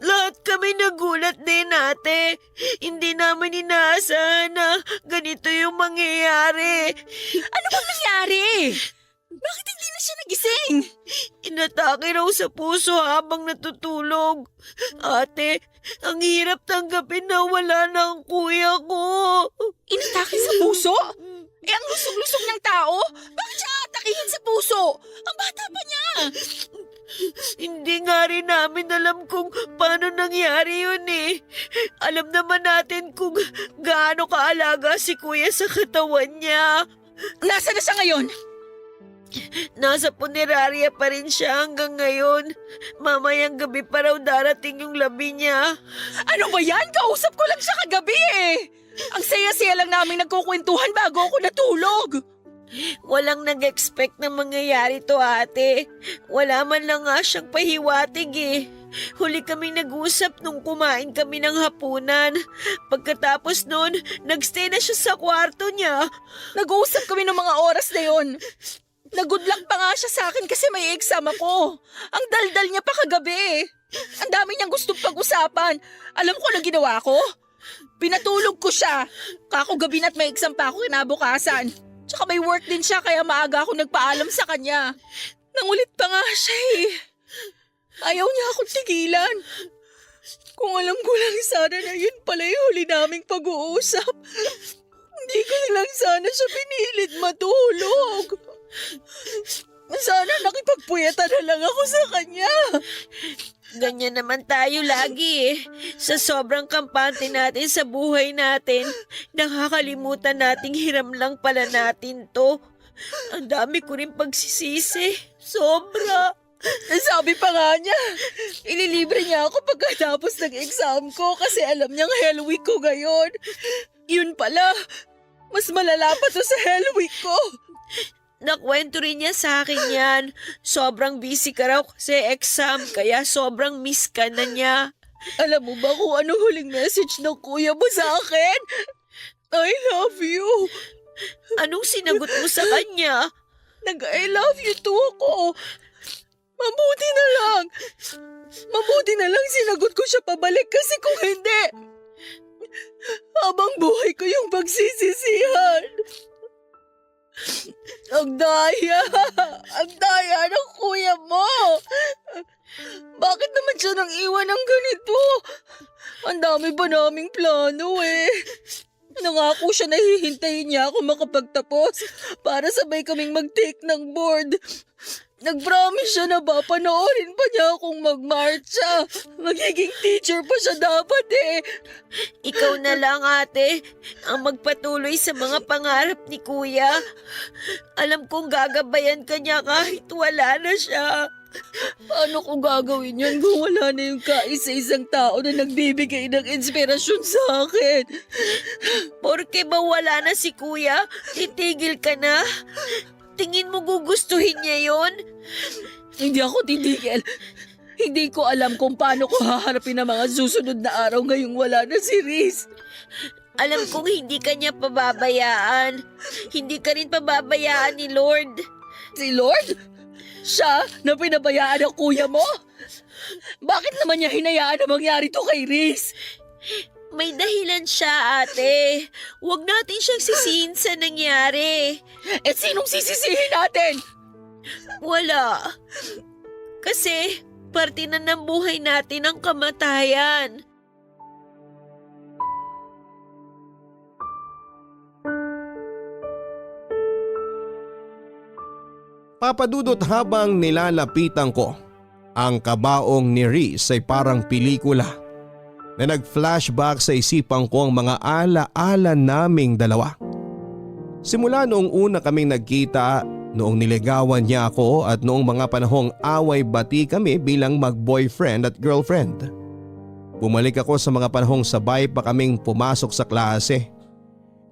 F: Lahat kami nagulat din, ate. Hindi namin inaasahan na ganito yung mangyayari.
D: Ano bang nangyari? Bakit hindi na siya nagising?
F: Inatake raw sa puso habang natutulog. Ate, ang hirap tanggapin na wala na ang kuya ko.
D: Inatake sa puso? Ang lusog-lusog ng tao? Bakit siya atakihin sa puso? Ang bata pa niya.
F: Hindi nga rin namin alam kung paano nangyari yun eh. Alam naman natin kung gaano kaalaga si kuya sa katawan niya.
D: Nasaan na siya ngayon?
F: Nasa punerarya pa rin siya hanggang ngayon. Mamayang gabi pa raw darating yung labi niya.
D: Ano ba yan? Kausap ko lang siya kagabi eh. Ang saya-saya lang namin nagkukwentuhan bago ako natulog.
F: Walang nag-expect na mangyayari to, ate. Wala man lang nga siyang pahiwatig eh. Huli kami nag-usap nung kumain kami ng hapunan. Pagkatapos nun, nagstay na siya sa kwarto niya.
D: Nag-uusap kami ng mga oras na yon. Nag-good luck pa nga siya sa akin kasi may exam ako. Ang daldal niya pa kagabi. Ang dami niyang gustong pag-usapan. Alam ko na ginawa ko? Pinatulog ko siya. Kako gabi na't may exam pa ako kinabukasan. Tsaka may work din siya kaya maaga ako nagpaalam sa kanya. Nangulit pa nga siya eh. Ayaw niya akong tigilan. Kung alam ko lang sana na yun pala yung huli naming pag-uusap. Hindi ko na lang sana siya pinilit matulog. Sana nakipagpuyatan na lang ako sa kanya.
F: Ganyan naman tayo lagi eh. Sa sobrang kampante natin sa buhay natin, nakakalimutan nating hiram lang pala natin to. Ang dami ko rin pagsisisi. Sobra.
D: Sabi pa nga niya, ililibre niya ako pagkatapos ng exam ko kasi alam niyang hell week ko ngayon. Yun pala,
G: Mas malala pa to sa Hell Week ko.
F: Nakwento rin niya sa akin yan. Sobrang busy ka raw kasi exam, kaya sobrang miss ka na niya.
G: Alam mo ba kung ano huling message ng kuya mo sa akin? I love you.
F: Anong sinagot mo sa kanya?
G: Nag-I love you too ako. Mabuti na lang sinagot ko siya pabalik kasi kung hindi, habang buhay ko yung pagsisisihan. Ang daya ng kuya mo. Bakit naman siya nang iwan ng ganito? Ang dami pa naming plano eh. Nangako siya na hihintayin niya ako makapagtapos para sabay kaming mag-take ng board. Nag-promise siya na ba panoorin pa niya akong magmarcha. Magiging teacher pa siya dapat eh.
F: Ikaw na lang ate, ang magpatuloy sa mga pangarap ni kuya. Alam kong gagabayan ka niya kahit wala na siya.
G: Paano ko gagawin yun kung wala na yung kaisa-isang tao na nagbibigay ng inspirasyon sa akin?
F: Porke ba wala na si kuya, titigil ka na? Tingin mo gugustuhin niya yon?
G: Hindi ako titigil. Hindi ko alam kung paano ko haharapin ang mga susunod na araw ngayong wala na si Riz.
F: Alam kong hindi ka niya pababayaan. Hindi ka rin pababayaan ni Lord.
G: Si Lord? Siya na pinabayaan ng kuya mo? Bakit naman niya hinayaan na mangyari to kay Riz?
F: May dahilan siya, ate. Huwag natin siyang sisihin sa nangyari.
G: Eh sinong sisisihin natin?
F: Wala. Kasi parte na ng buhay natin ang kamatayan.
C: Papadudot habang nilalapitan ko, ang kabaong ni Riz ay parang pelikula na nag-flashback sa isipan ko ang mga ala-ala naming dalawa. Simula noong una kaming nagkita, noong niligawan niya ako at noong mga panahong away-bati kami bilang mag-boyfriend at girlfriend. Bumalik ako sa mga panahong sabay pa kaming pumasok sa klase.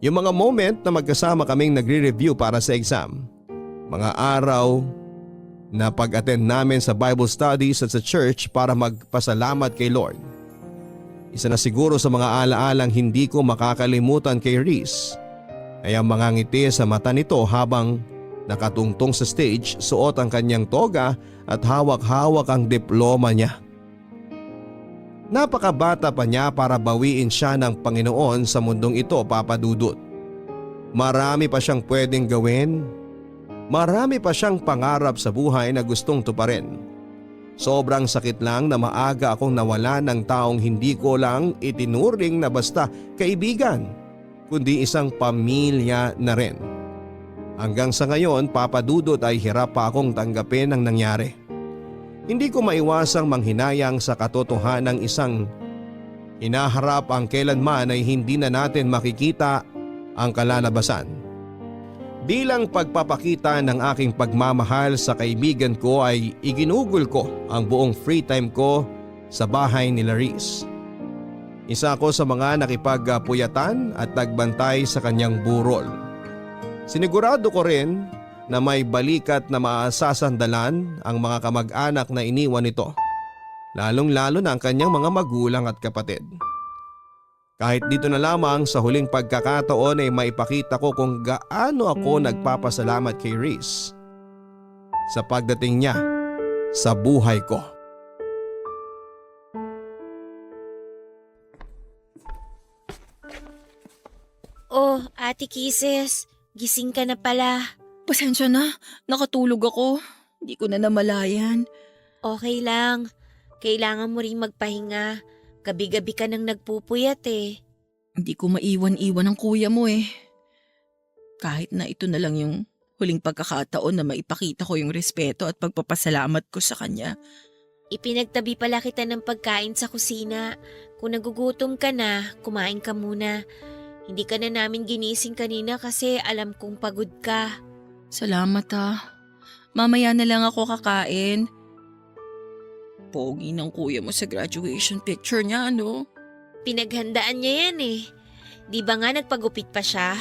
C: Yung mga moment na magkasama kaming nagre-review para sa exam. Mga araw na pag-attend namin sa Bible studies at sa church para magpasalamat kay Lord. Isa na siguro sa mga alaalang hindi ko makakalimutan kay Riz ay ang mga ngiti sa mata nito habang nakatungtong sa stage, suot ang kanyang toga at hawak-hawak ang diploma niya. Napakabata pa niya para bawiin siya ng Panginoon sa mundong ito, Papa Dudut. Marami pa siyang pwedeng gawin. Marami pa siyang pangarap sa buhay na gustong tuparin. Sobrang sakit lang na maaga akong nawala ng taong hindi ko lang itinuring na basta kaibigan, kundi isang pamilya na rin. Hanggang sa ngayon, Papa Dudut, ay hirap pa akong tanggapin ang nangyari. Hindi ko maiwasang manghinayang sa katotohanan ng isang hinaharap ang kailanman ay hindi na natin makikita ang kalalabasan. Bilang pagpapakita ng aking pagmamahal sa kaibigan ko ay iginugol ko ang buong free time ko sa bahay ni Riz. Isa ako sa mga nakipagpuyatan at nagbantay sa kanyang burol. Sinigurado ko rin na may balikat na maasasandalan ang mga kamag-anak na iniwan nito, lalong-lalo na ang kanyang mga magulang at kapatid. Kahit dito na lamang sa huling pagkakataon ay maipakita ko kung gaano ako nagpapasalamat kay Riz sa pagdating niya sa buhay ko.
F: Oh, Ate Kisses, gising ka na pala.
D: Pasensya na, nakatulog ako. Hindi ko na namalayan.
F: Okay lang. Kailangan mo ring magpahinga. Gabi-gabi ka nang nagpupuyat eh.
D: Hindi ko maiwan-iwan ang kuya mo eh. Kahit na ito na lang yung huling pagkakataon na maipakita ko yung respeto at pagpapasalamat ko sa kanya.
F: Ipinagtabi pala kita ng pagkain sa kusina. Kung nagugutom ka na, kumain ka muna. Hindi ka na namin ginising kanina kasi alam kong pagod ka.
D: Salamat ah. Mamaya na lang ako kakain. Pogi ng kuya mo sa graduation picture niya, ano?
F: Pinaghandaan niya yan eh. Di ba nga nagpagupit pa siya?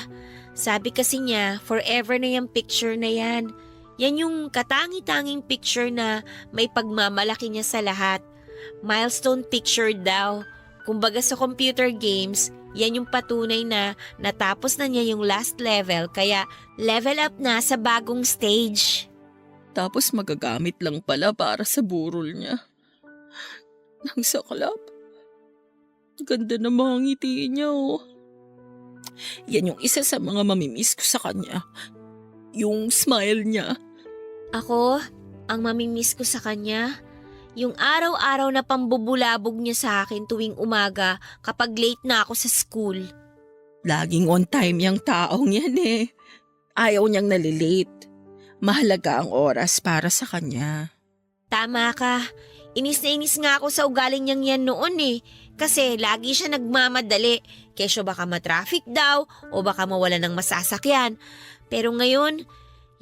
F: Sabi kasi niya, forever na yung picture na yan. Yan yung katangi-tanging picture na may pagmamalaki niya sa lahat. Milestone picture daw. Kumbaga sa computer games, yan yung patunay na natapos na niya yung last level kaya level up na sa bagong stage.
G: Tapos magagamit lang pala para sa burol niya. Nang saklap. Ganda ng mga ngiti niya oh. Yan yung isa sa mga mamimiss ko sa kanya. Yung smile niya.
F: Ako, ang mamimiss ko sa kanya, yung araw-araw na pambubulabog niya sa akin tuwing umaga kapag late na ako sa school.
G: Laging on time yung taong yan eh. Ayaw niyang nalilate. Mahalaga ang oras para sa kanya.
F: Tama ka. Inis na inis nga ako sa ugaling niyang yan noon eh. Kasi lagi siya nagmamadali. Kesyo baka matraffic daw o baka mawala ng masasakyan. Pero ngayon,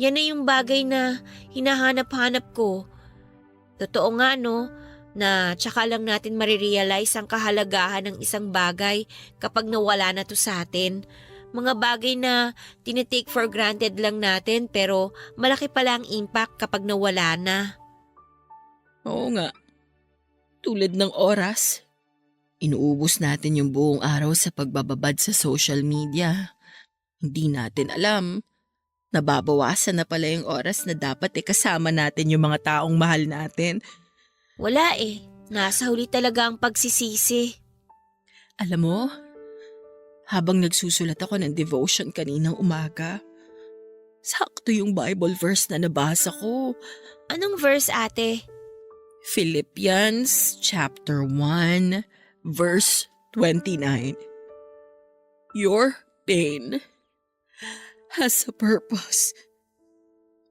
F: yan na yung bagay na hinahanap-hanap ko. Totoo nga no, na tsaka lang natin marirealize ang kahalagahan ng isang bagay kapag nawala na to sa atin. Mga bagay na tinitake for granted lang natin pero malaki pala ang impact kapag nawala na.
G: Oo nga. Tulad ng oras. Inuubos natin yung buong araw sa pagbababad sa social media. Hindi natin alam. Nababawasan na pala yung oras na dapat kasama natin yung mga taong mahal natin.
F: Wala eh. Nasa huli talaga ang pagsisisi.
G: Alam mo, habang nagsusulat ako ng devotion kaninang umaga, sakto yung Bible verse na nabasa ko.
F: Anong verse ate?
G: Philippians chapter 1, verse 29. Your pain has a purpose.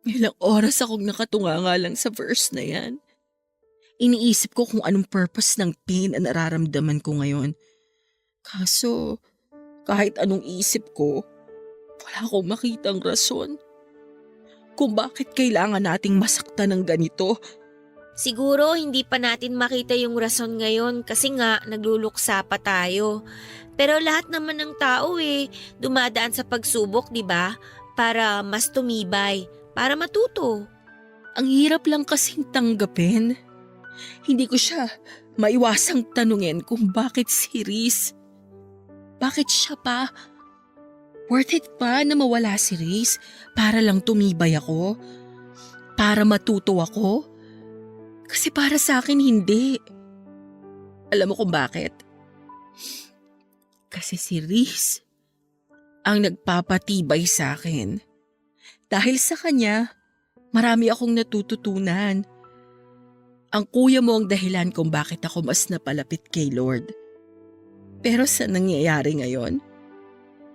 G: Ilang oras akong nakatunganga lang sa verse na yan. Iniisip ko kung anong purpose ng pain na nararamdaman ko ngayon. Kaso, kahit anong isip ko, wala akong makitang rason kung bakit kailangan nating masaktan ng ganito.
F: Siguro hindi pa natin makita yung rason ngayon kasi nga nagluluksa pa tayo. Pero lahat naman ng tao dumadaan sa pagsubok, di ba? Para mas tumibay, para matuto.
G: Ang hirap lang kasing tanggapin. Hindi ko siya maiwasang tanungin kung bakit si Riz. Bakit siya pa? Worth it pa na mawala si Riz para lang tumibay ako? Para matuto ako? Kasi para sa akin hindi. Alam mo kung bakit? Kasi si Riz ang nagpapatibay sa akin. Dahil sa kanya, marami akong natututunan. Ang kuya mo ang dahilan kung bakit ako mas napalapit kay Lord. Pero sa nangyayari ngayon,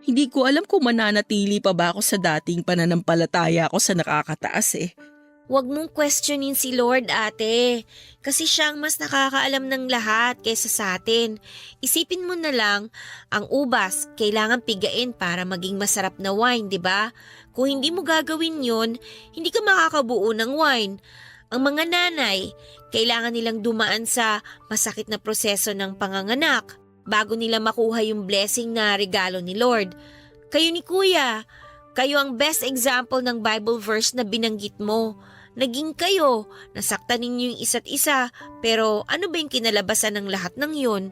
G: hindi ko alam kung mananatili pa ba ako sa dating pananampalataya ko sa nakakataas.
F: Huwag mong questionin si Lord, ate. Kasi siya ang mas nakakaalam ng lahat kaysa sa atin. Isipin mo na lang, ang ubas kailangan pigain para maging masarap na wine, di ba? Kung hindi mo gagawin yun, hindi ka makakabuo ng wine. Ang mga nanay, kailangan nilang dumaan sa masakit na proseso ng panganganak bago nila makuha yung blessing na regalo ni Lord. Kayo ni Kuya, kayo ang best example ng Bible verse na binanggit mo. Naging kayo, nasaktan ninyo yung isa't isa, pero ano ba yung kinalabasan ng lahat ng yun?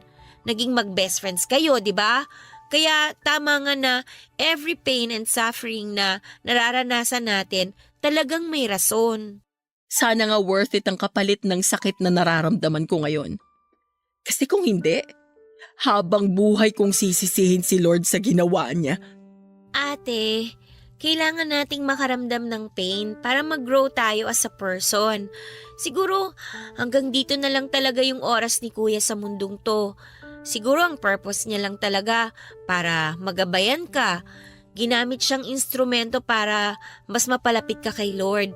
F: Naging mag-best friends kayo, di ba? Kaya tama nga na every pain and suffering na nararanasan natin talagang may rason.
G: Sana nga worth it ang kapalit ng sakit na nararamdaman ko ngayon. Kasi kung hindi, habang buhay kong sisisihin si Lord sa ginawa niya.
F: Ate, kailangan nating makaramdam ng pain para mag-grow tayo as a person. Siguro hanggang dito na lang talaga yung oras ni Kuya sa mundong to. Siguro ang purpose niya lang talaga para magabayan ka. Ginamit siyang instrumento para mas mapalapit ka kay Lord.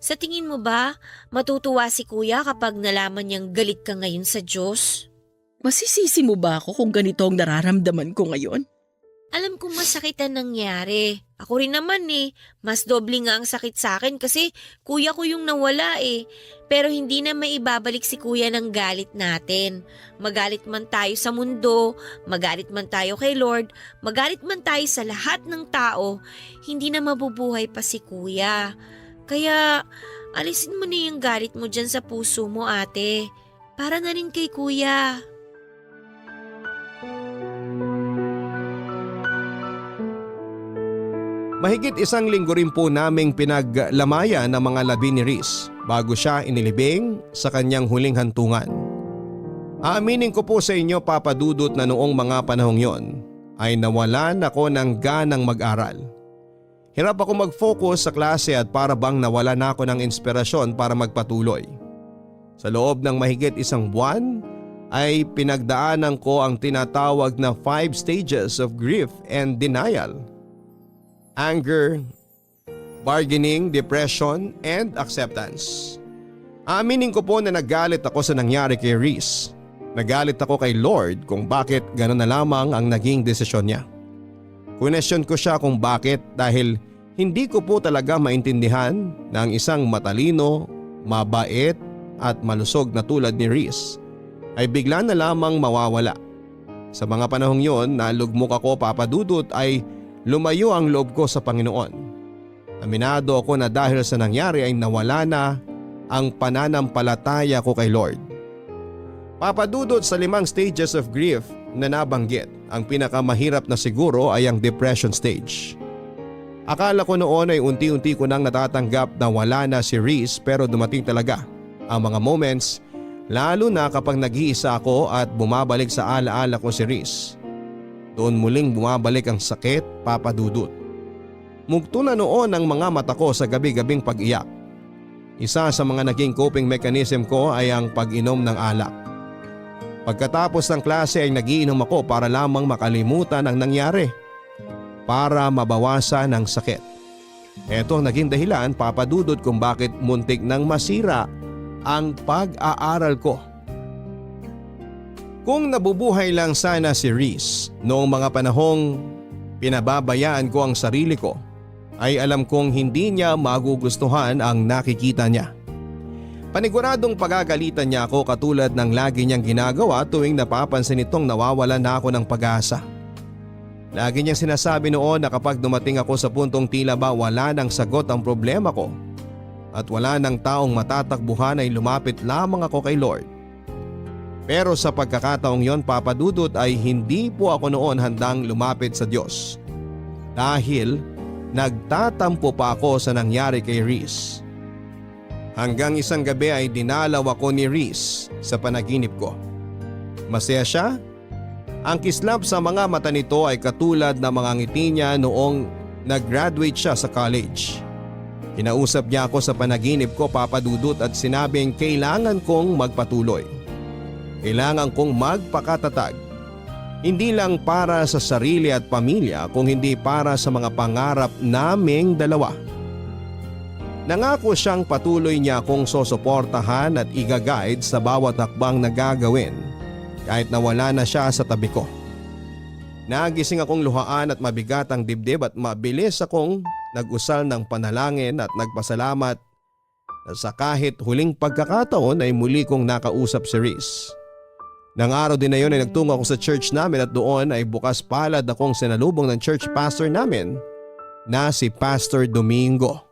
F: Sa tingin mo ba, matutuwa si Kuya kapag nalaman niyang galit ka ngayon sa Diyos?
G: Masisisi mo ba ako kung ganito ang nararamdaman ko ngayon?
F: Alam kong masakit ang nangyari. Ako rin naman mas doble nga ang sakit sa akin kasi kuya ko yung nawala Pero hindi na maibabalik si kuya ng galit natin. Magalit man tayo sa mundo, magalit man tayo kay Lord, magalit man tayo sa lahat ng tao, hindi na mabubuhay pa si kuya. Kaya alisin mo na yung galit mo dyan sa puso mo, ate. Para na rin kay kuya.
C: Mahigit 1 linggo rin po naming pinaglamayan ng mga labi ni Riz bago siya inilibing sa kanyang huling hantungan. Aaminin ko po sa inyo, Papa Dudut, na noong mga panahong yon ay nawalan ako ng ganang mag-aral. Hirap ako mag-focus sa klase at para bang nawala na ako ng inspirasyon para magpatuloy. Sa loob ng mahigit 1 buwan ay pinagdaanan ko ang tinatawag na 5 stages of grief and denial. Anger, bargaining, depression, and acceptance. Aminin ko po na nagalit ako sa nangyari kay Riz. Nagalit ako kay Lord kung bakit gano'n na lamang ang naging desisyon niya. Kunesyon ko siya kung bakit dahil hindi ko po talaga maintindihan na ang isang matalino, mabait at malusog na tulad ni Riz ay bigla na lamang mawawala. Sa mga panahong yon na lugmok ako, Papa Dudut, ay lumayo ang loob ko sa Panginoon. Aminado ako na dahil sa nangyari ay nawala na ang pananampalataya ko kay Lord. Papa Dudut, sa 5 stages of grief na nabanggit, ang pinakamahirap na siguro ay ang depression stage. Akala ko noon ay unti-unti ko nang natatanggap na wala na si Riz, pero dumating talaga ang mga moments, lalo na kapag nag-iisa ako at bumabalik sa alaala ko si Riz. Doon muling bumabalik ang sakit, Papa Dudut. Mugto na noon ang mga mata ko sa gabi-gabing pag-iyak. Isa sa mga naging coping mechanism ko ay ang pag-inom ng alak. Pagkatapos ng klase ay nagiinom ako para lamang makalimutan ang nangyari. Para mabawasan ang sakit. Ito ang naging dahilan, Papa Dudut, kung bakit muntik nang masira ang pag-aaral ko. Kung nabubuhay lang sana si Riz noong mga panahong pinababayaan ko ang sarili ko, ay alam kong hindi niya magugustuhan ang nakikita niya. Paniguradong pagagalitan niya ako katulad ng lagi niyang ginagawa tuwing napapansin itong nawawala na ako ng pag-asa. Lagi niyang sinasabi noon na kapag dumating ako sa puntong tila ba wala nang sagot ang problema ko at wala nang taong matatakbuhan ay lumapit lamang ako kay Lord. Pero sa pagkakataong yon, Papa Dudut, ay hindi po ako noon handang lumapit sa Diyos. Dahil nagtatampo pa ako sa nangyari kay Riz. Hanggang isang gabi ay dinalaw ako ni Riz sa panaginip ko. Masaya siya. Ang kislap sa mga mata nito ay katulad ng mga ngiti niya noong nag-graduate siya sa college. Kinausap niya ako sa panaginip ko, Papa Dudut, at sinabing kailangan kong magpatuloy. Kailangan kong magpakatatag. Hindi lang para sa sarili at pamilya, kung hindi para sa mga pangarap naming dalawa. Nangako siyang patuloy niya akong sosuportahan at i-guide sa bawat hakbang na gagawin kahit na wala na siya sa tabi ko. Nagising akong luhaan at mabigat ang dibdib at mabilis akong nag-usal ng panalangin at nagpasalamat na sa kahit huling pagkakataon ay muli kong nakausap si Riz. Nang araw din na yun ay nagtungo ako sa church namin at doon ay bukas palad akong sinalubong ng church pastor namin na si Pastor Domingo.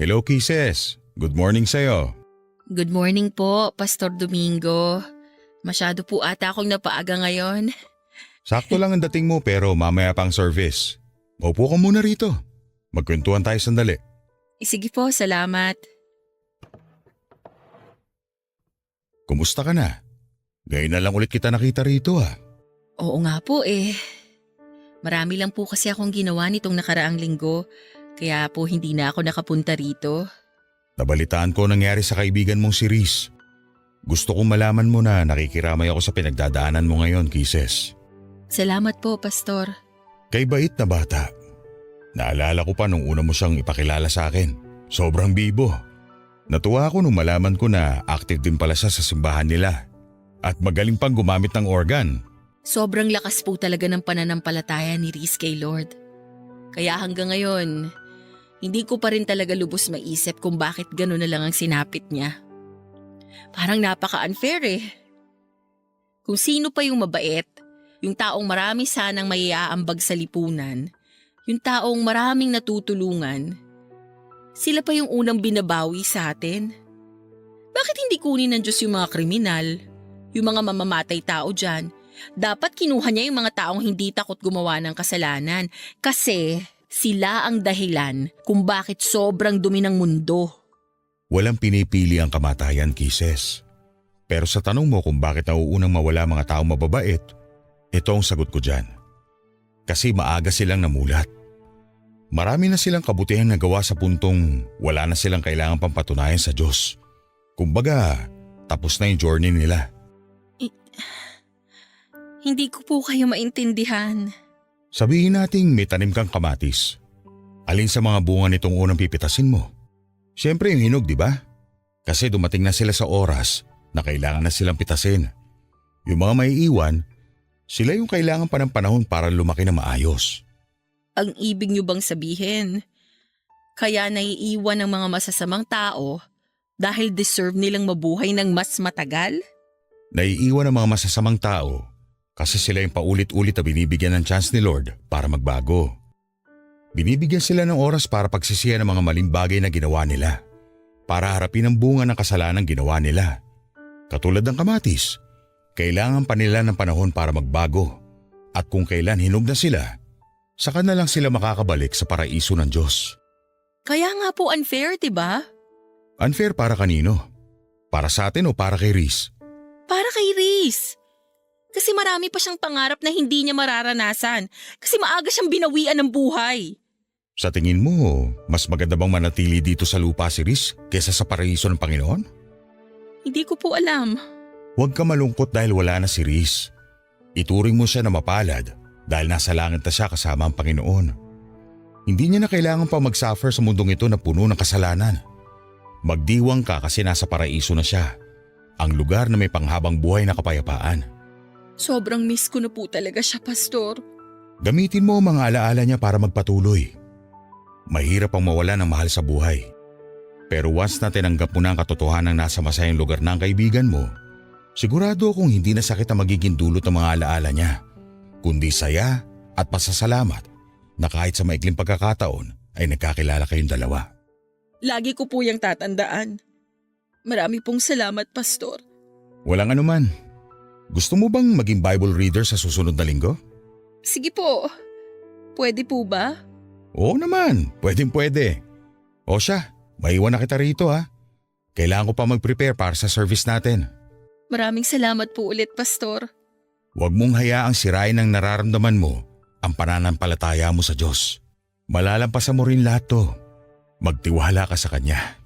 H: Hello, Kisses. Good morning sa'yo.
D: Good morning po, Pastor Domingo. Masyado po ata akong napaaga ngayon.
H: Sakto lang ang dating mo pero mamaya pang service. Upo ka muna rito. Magkwentuhan tayo sandali.
D: Sige po, salamat.
H: Kumusta ka na? Ngayon na lang ulit kita nakita rito
D: Oo nga po Marami lang po kasi akong ginawa nitong nakaraang linggo, kaya po hindi na ako nakapunta rito.
H: Nabalitaan ko nangyari sa kaibigan mong si Riz. Gusto kong malaman mo na nakikiramay ako sa pinagdadaanan mo ngayon, Kisses.
D: Salamat po, Pastor.
H: Kay bait na bata. Naalala ko pa nung una mo siyang ipakilala sa akin. Sobrang bibo. Natuwa ako nung malaman ko na active din pala siya sa simbahan nila. At magaling pang gumamit ng organ.
D: Sobrang lakas po talaga ng pananampalataya ni Reese kay Lord. Kaya hanggang ngayon, hindi ko pa rin talaga lubos maisip kung bakit gano'n na lang ang sinapit niya. Parang napaka-unfair eh. Kung sino pa yung mabait, yung taong marami sanang maiaambag sa lipunan, yung taong maraming natutulungan, sila pa yung unang binabawi sa atin. Bakit hindi kunin ng Diyos yung mga kriminal, yung mga mamamatay tao dyan? Dapat kinuha niya yung mga taong hindi takot gumawa ng kasalanan kasi sila ang dahilan kung bakit sobrang dumi ng mundo.
H: Walang pinipili ang kamatayan, Kisses. Pero sa tanong mo kung bakit nauunang mawala mga taong mababait, ito ang sagot ko dyan. Kasi maaga silang namulat. Marami na silang kabutihang nagawa sa puntong wala na silang kailangan pang patunayan sa Diyos. Kumbaga, tapos na yung journey nila.
D: Hindi ko po kayo maintindihan.
H: Sabihin nating may tanim kang kamatis. Alin sa mga bunga nitong unang pipitasin mo? Siyempre yung hinog, di ba? Kasi dumating na sila sa oras na kailangan na silang pitasin. Yung mga may iwan, sila yung kailangan pa ng panahon para lumaki na maayos.
D: Ang ibig niyo bang sabihin, kaya naiiwan ng mga masasamang tao dahil deserve nilang mabuhay ng mas matagal?
H: Naiiwan ang mga masasamang tao kasi sila yung paulit-ulit na binibigyan ng chance ni Lord para magbago. Binibigyan sila ng oras para pagsisihan ng mga maling bagay na ginawa nila, para harapin ang bunga ng kasalanan ginawa nila. Katulad ng kamatis, kailangan pa nila ng panahon para magbago. At kung kailan hinog na sila, saka na lang sila makakabalik sa paraiso ng Diyos.
D: Kaya nga po unfair, diba?
H: Unfair para kanino? Para sa atin o para kay Reese?
D: Para kay Reese. Kasi marami pa siyang pangarap na hindi niya mararanasan kasi maaga siyang binawian ng buhay.
H: Sa tingin mo, mas maganda bang manatili dito sa lupa si Reese kesa sa paraiso ng Panginoon?
D: Hindi ko po alam.
H: Huwag ka malungkot dahil wala na si Reese. Ituring mo siya na mapalad dahil nasa langit na siya kasama ang Panginoon. Hindi niya na kailangan pa mag-suffer sa mundong ito na puno ng kasalanan. Magdiwang ka kasi nasa paraiso na siya, ang lugar na may panghabang buhay na kapayapaan.
D: Sobrang miss ko na po talaga siya, Pastor.
H: Gamitin mo ang mga alaala niya para magpatuloy. Mahirap ang mawala ng mahal sa buhay. Pero once na tinanggap mo na ang katotohanan ng nasa masayang lugar ng kaibigan mo, sigurado akong hindi na sakit ang magiging dulot ng mga alaala niya, kundi saya at pasasalamat na kahit sa maikling pagkakataon ay nagkakilala kayong dalawa.
D: Lagi ko po yung tatandaan. Marami pong salamat, Pastor.
H: Walang anuman. Gusto mo bang maging Bible reader sa susunod na linggo?
D: Sige po. Pwede po ba?
H: Oo naman, pwede. O siya, maiwan na kita rito ha. Kailangan ko pa mag-prepare para sa service natin.
D: Maraming salamat po ulit, Pastor.
H: Huwag mong hayaang sirain ang nararamdaman mo ang pananampalataya mo sa Diyos. Malalampasan mo rin lahat to. Magtiwala ka sa Kanya.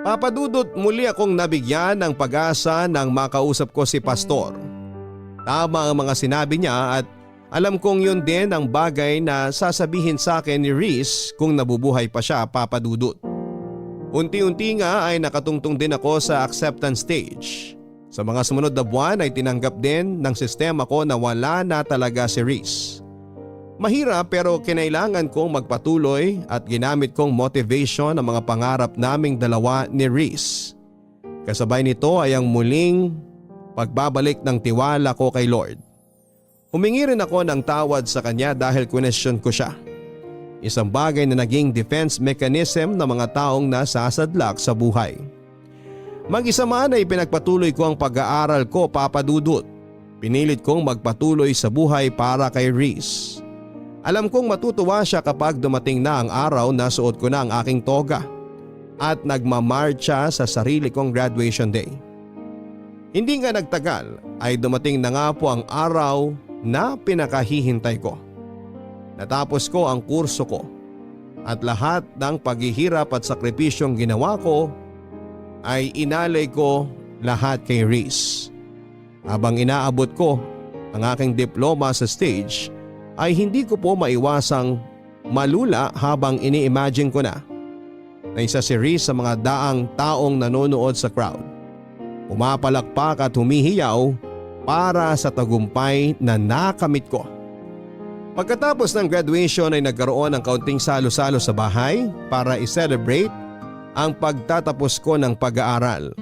C: Papadudot, muli akong nabigyan ng pag-asa nang makausap ko si Pastor. Tama ang mga sinabi niya at alam kong yun din ang bagay na sasabihin sa akin ni Reese kung nabubuhay pa siya, Papadudot. Unti-unti nga ay nakatungtong din ako sa acceptance stage. Sa mga sumunod na buwan ay tinanggap din ng sistema ko na wala na talaga si Reese. Mahirap pero kinailangan kong magpatuloy at ginamit kong motivation ang mga pangarap naming dalawa ni Reese. Kasabay nito ay ang muling pagbabalik ng tiwala ko kay Lord. Humingi rin ako ng tawad sa kanya dahil question ko siya. Isang bagay na naging defense mechanism ng mga taong nasasadlak sa buhay. Mag-isa man ay pinagpatuloy ko ang pag-aaral ko, Papadudot. Pinilit kong magpatuloy sa buhay para kay Reese. Alam kong matutuwa siya kapag dumating na ang araw na suot ko na ang aking toga at nagmamarcha sa sarili kong graduation day. Hindi nga nagtagal ay dumating na nga po ang araw na pinakahihintay ko. Natapos ko ang kurso ko at lahat ng paghihirap at sakripisyong ginawa ko ay inalay ko lahat kay Reese. Habang inaabot ko ang aking diploma sa stage ay hindi ko po maiwasang malula habang ini-imagine ko na na isa si Reese sa mga daang taong nanonood sa crowd. Pumapalakpak at humihiyaw para sa tagumpay na nakamit ko. Pagkatapos ng graduation ay nagkaroon ng kaunting salo-salo sa bahay para i-celebrate ang pagtatapos ko ng pag-aaral.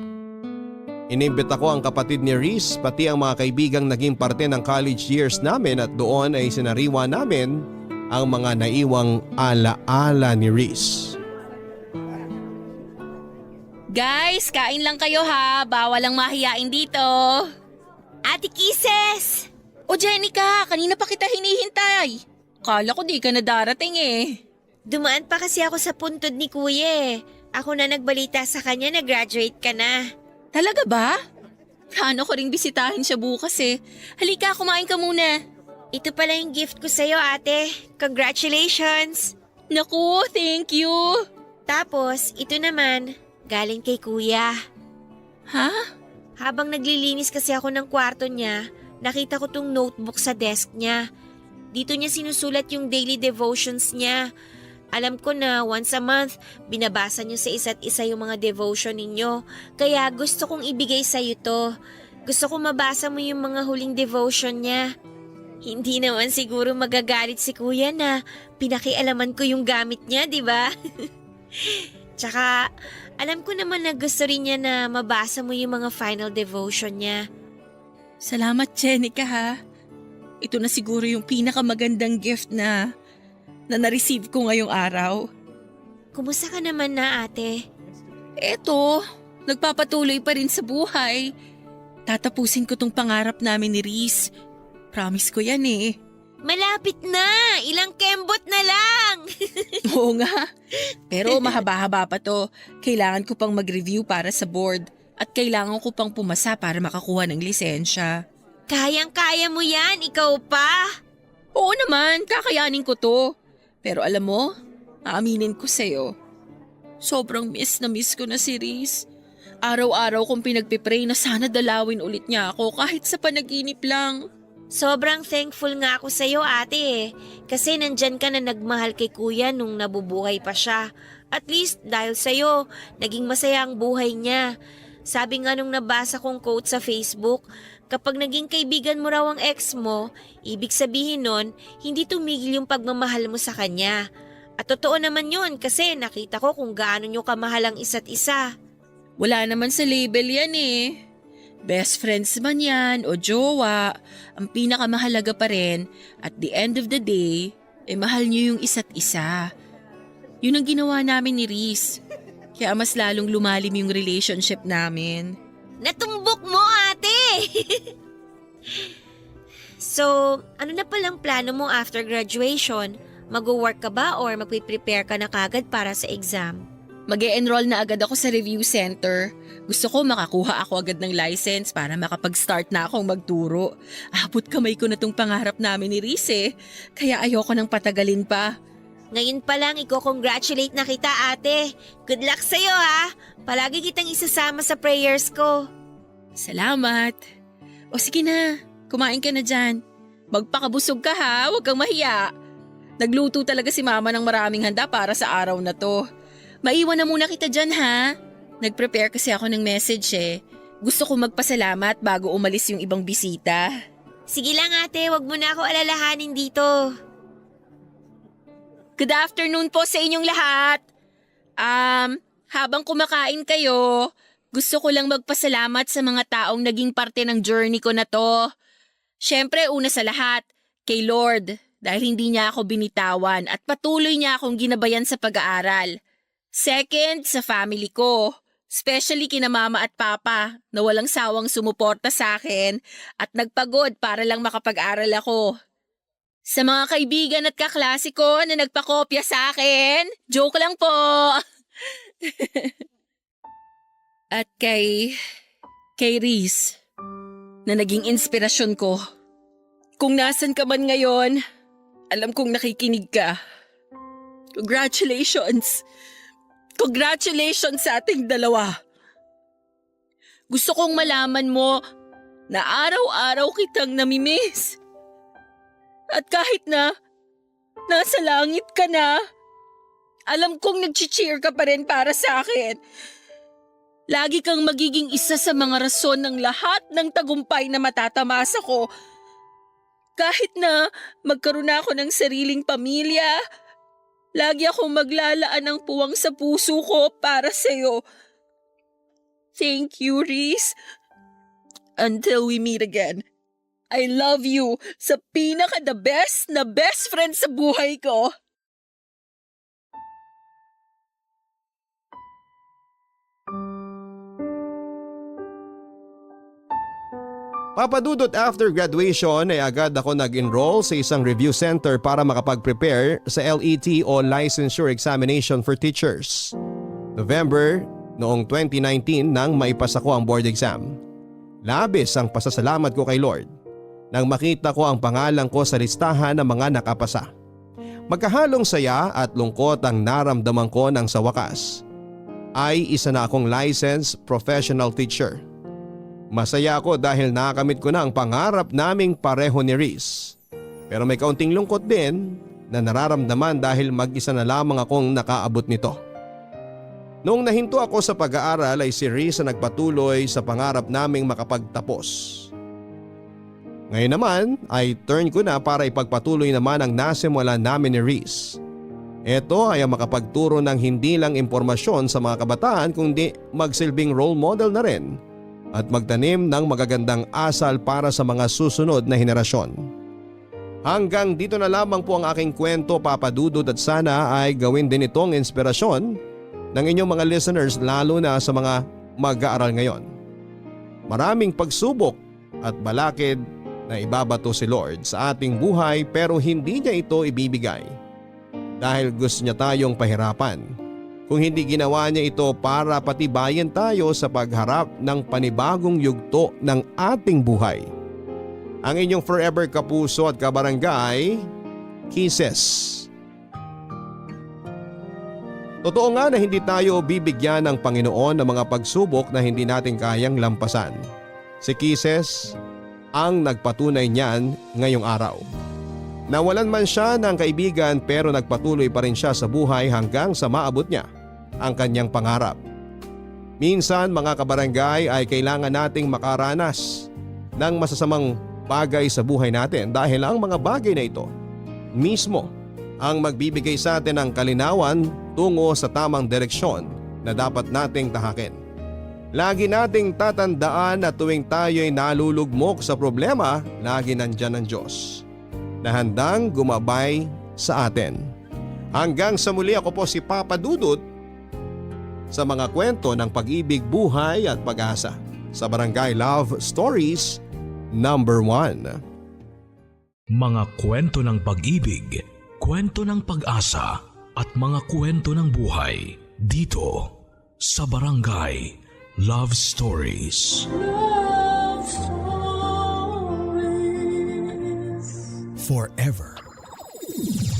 C: Inimbita ko ang kapatid ni Reese pati ang mga kaibigang naging parte ng college years namin at doon ay sinariwa namin ang mga naiwang ala-ala ni Reese.
D: Guys, kain lang kayo ha. Bawal ang mahiyain dito. Ate Kisses! O Jenica, kanina pa kita hinihintay. Kala ko di ka na darating eh.
F: Dumaan pa kasi ako sa puntod ni Kuya eh. Ako na nagbalita sa kanya na graduate ka na.
D: Talaga ba? Plano ko ring bisitahin siya bukas eh. Halika, kumain ka muna.
F: Ito pala yung gift ko sa'yo, ate. Congratulations!
D: Naku, thank you.
F: Tapos, ito naman, galing kay Kuya.
D: Ha?
F: Habang naglilinis kasi ako ng kwarto niya, nakita ko tong notebook sa desk niya. Dito niya sinusulat yung daily devotions niya. Alam ko na once a month, binabasa niyo sa isa't isa yung mga devotion ninyo. Kaya gusto kong ibigay sa'yo to. Gusto kong mabasa mo yung mga huling devotion niya. Hindi naman siguro magagalit si Kuya na pinakialaman ko yung gamit niya, di ba? Tsaka, alam ko naman na gusto rin niya na mabasa mo yung mga final devotion niya.
D: Salamat, Jenica ha. Ito na siguro yung pinakamagandang gift na na-receive ko ngayong araw.
F: Kumusta ka naman na, ate?
D: Eto, nagpapatuloy pa rin sa buhay. Tatapusin ko tong pangarap namin ni Reese. Promise ko yan eh.
F: Malapit na! Ilang kembot na lang!
D: Oo nga. Pero mahaba-haba pa to. Kailangan ko pang mag-review para sa board. At kailangan ko pang pumasa para makakuha ng lisensya.
F: Kayang-kaya mo yan, ikaw pa!
D: Oo naman, kakayanin ko to. Pero alam mo, aaminin ko sa'yo. Sobrang miss ko na si Reese. Araw-araw kong pinagpipray na sana dalawin ulit niya ako kahit sa panaginip lang.
F: Sobrang thankful nga ako sa'yo, ate eh. Kasi nandyan ka na nagmahal kay Kuya nung nabubuhay pa siya. At least dahil sa'yo, naging masaya ang buhay niya. Sabi nga nung nabasa kong quote sa Facebook, kapag naging kaibigan mo raw ang ex mo, ibig sabihin nun, hindi tumigil yung pagmamahal mo sa kanya. At totoo naman yun kasi nakita ko kung gaano nyo kamahal ang isa't isa.
D: Wala naman sa label yan eh. Best friends man yan o jowa, ang pinakamahalaga pa rin at the end of the day, mahal nyo yung isa't isa. Yun ang ginawa namin ni Reese. Kaya mas lalong lumalim yung relationship namin.
F: Natumbok mo, ate! So, ano na palang plano mo after graduation? Mag-work ka ba or magpiprepare ka na kagad para sa exam?
D: Mag-e-enroll na agad ako sa review center. Gusto ko makakuha ako agad ng license para makapag-start na akong magturo. Abot kamay ko na tong pangarap namin ni Reese eh. Kaya ayoko nang patagalin pa.
F: Ngayon pa lang, i-congratulate na kita, ate. Good luck sa'yo, ha? Palagi kitang isasama sa prayers ko.
D: Salamat. O sige na, kumain ka na dyan. Magpakabusog ka ha, huwag kang mahiya. Nagluto talaga si mama ng maraming handa para sa araw na to. Maiwan na muna kita dyan ha. Nag-prepare kasi ako ng message eh. Gusto ko magpasalamat bago umalis yung ibang bisita.
F: Sige lang, ate. Huwag mo na ako alalahanin dito.
D: Good afternoon po sa inyong lahat. Habang kumakain kayo, gusto ko lang magpasalamat sa mga taong naging parte ng journey ko na to. Siyempre, una sa lahat, kay Lord, dahil hindi niya ako binitawan at patuloy niya akong ginabayan sa pag-aaral. Second, sa family ko, especially kina mama at papa na walang sawang sumuporta sa akin at nagpagod para lang makapag-aral ako. Sa mga kaibigan at kaklase ko na nagpakopya sa akin, joke lang po. At kay Reese, na naging inspirasyon ko. Kung nasan ka man ngayon, alam kong nakikinig ka. Congratulations! Congratulations sa ating dalawa. Gusto kong malaman mo na araw-araw kitang namimiss. At kahit na nasa langit ka na,
G: Alam kong nag-cheer ka pa rin para sa akin. Lagi kang magiging isa sa mga rason ng lahat ng tagumpay na matatamasa ko. Kahit na magkaroon ako ng sariling pamilya, lagi akong maglalaan ng puwang sa puso ko para sa'yo. Thank you, Reese. Until we meet again. I love you sa pinaka-the best na best friend sa buhay ko.
C: Papa Dudut, after graduation ay agad ako nag-enroll sa isang review center para makapag-prepare sa LET o Licensure Examination for Teachers. November noong 2019 nang maipasa ko ang board exam. Labis ang pasasalamat ko kay Lord nang makita ko ang pangalan ko sa listahan ng mga nakapasa. Magkahalong saya at lungkot ang naramdaman ko nang sa wakas ay isa na akong licensed professional teacher. Masaya ako dahil nakamit ko na ang pangarap naming pareho ni Reese. Pero may kaunting lungkot din na nararamdaman dahil mag-isa na lamang akong nakaabot nito. Noong nahinto ako sa pag-aaral ay si Reese ang nagpatuloy sa pangarap naming makapagtapos. Ngayon naman ay turn ko na para ipagpatuloy naman ang nasimulan namin ni Reese. Ito ay ang makapagturo ng hindi lang impormasyon sa mga kabataan kundi magsilbing role model na rin at magtanim ng magagandang asal para sa mga susunod na henerasyon. Hanggang dito na lamang po ang aking kwento, Papa Dudut, at sana ay gawin din itong inspirasyon ng inyong mga listeners lalo na sa mga mag-aaral ngayon. Maraming pagsubok at balakid na ibabato si Lord sa ating buhay pero hindi niya ito ibibigay dahil gusto niya tayong pahirapan. Kung hindi ginawa niya ito para patibayin tayo sa pagharap ng panibagong yugto ng ating buhay. Ang inyong forever kapuso at kabarangay, Kisses. Totoo nga na hindi tayo bibigyan ng Panginoon ng mga pagsubok na hindi natin kayang lampasan. Si Kisses ang nagpatunay niyan ngayong araw. Nawalan man siya ng kaibigan pero nagpatuloy pa rin siya sa buhay hanggang sa maabot niya ang kanyang pangarap. Minsan mga kabarangay ay kailangan nating makaranas ng masasamang bagay sa buhay natin dahil ang mga bagay na ito mismo ang magbibigay sa atin ng kalinawan tungo sa tamang direksyon na dapat nating tahakin. Lagi nating tatandaan na tuwing tayo'y nalulugmok sa problema, lagi nandyan ang Diyos na handang gumabay sa atin. Hanggang sa muli, ako po si Papa Dudut sa mga kwento ng pag-ibig, buhay at pag-asa sa Barangay Love Stories number 1.
A: Mga kwento ng pag-ibig, kwento ng pag-asa at mga kwento ng buhay dito sa Barangay Love Stories.
B: Love Stories.
I: Forever.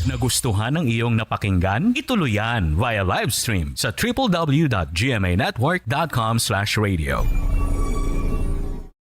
J: Nagustuhan ng iyong napakinggan? Ituloy yan via live stream sa www.gmanetwork.com/radio.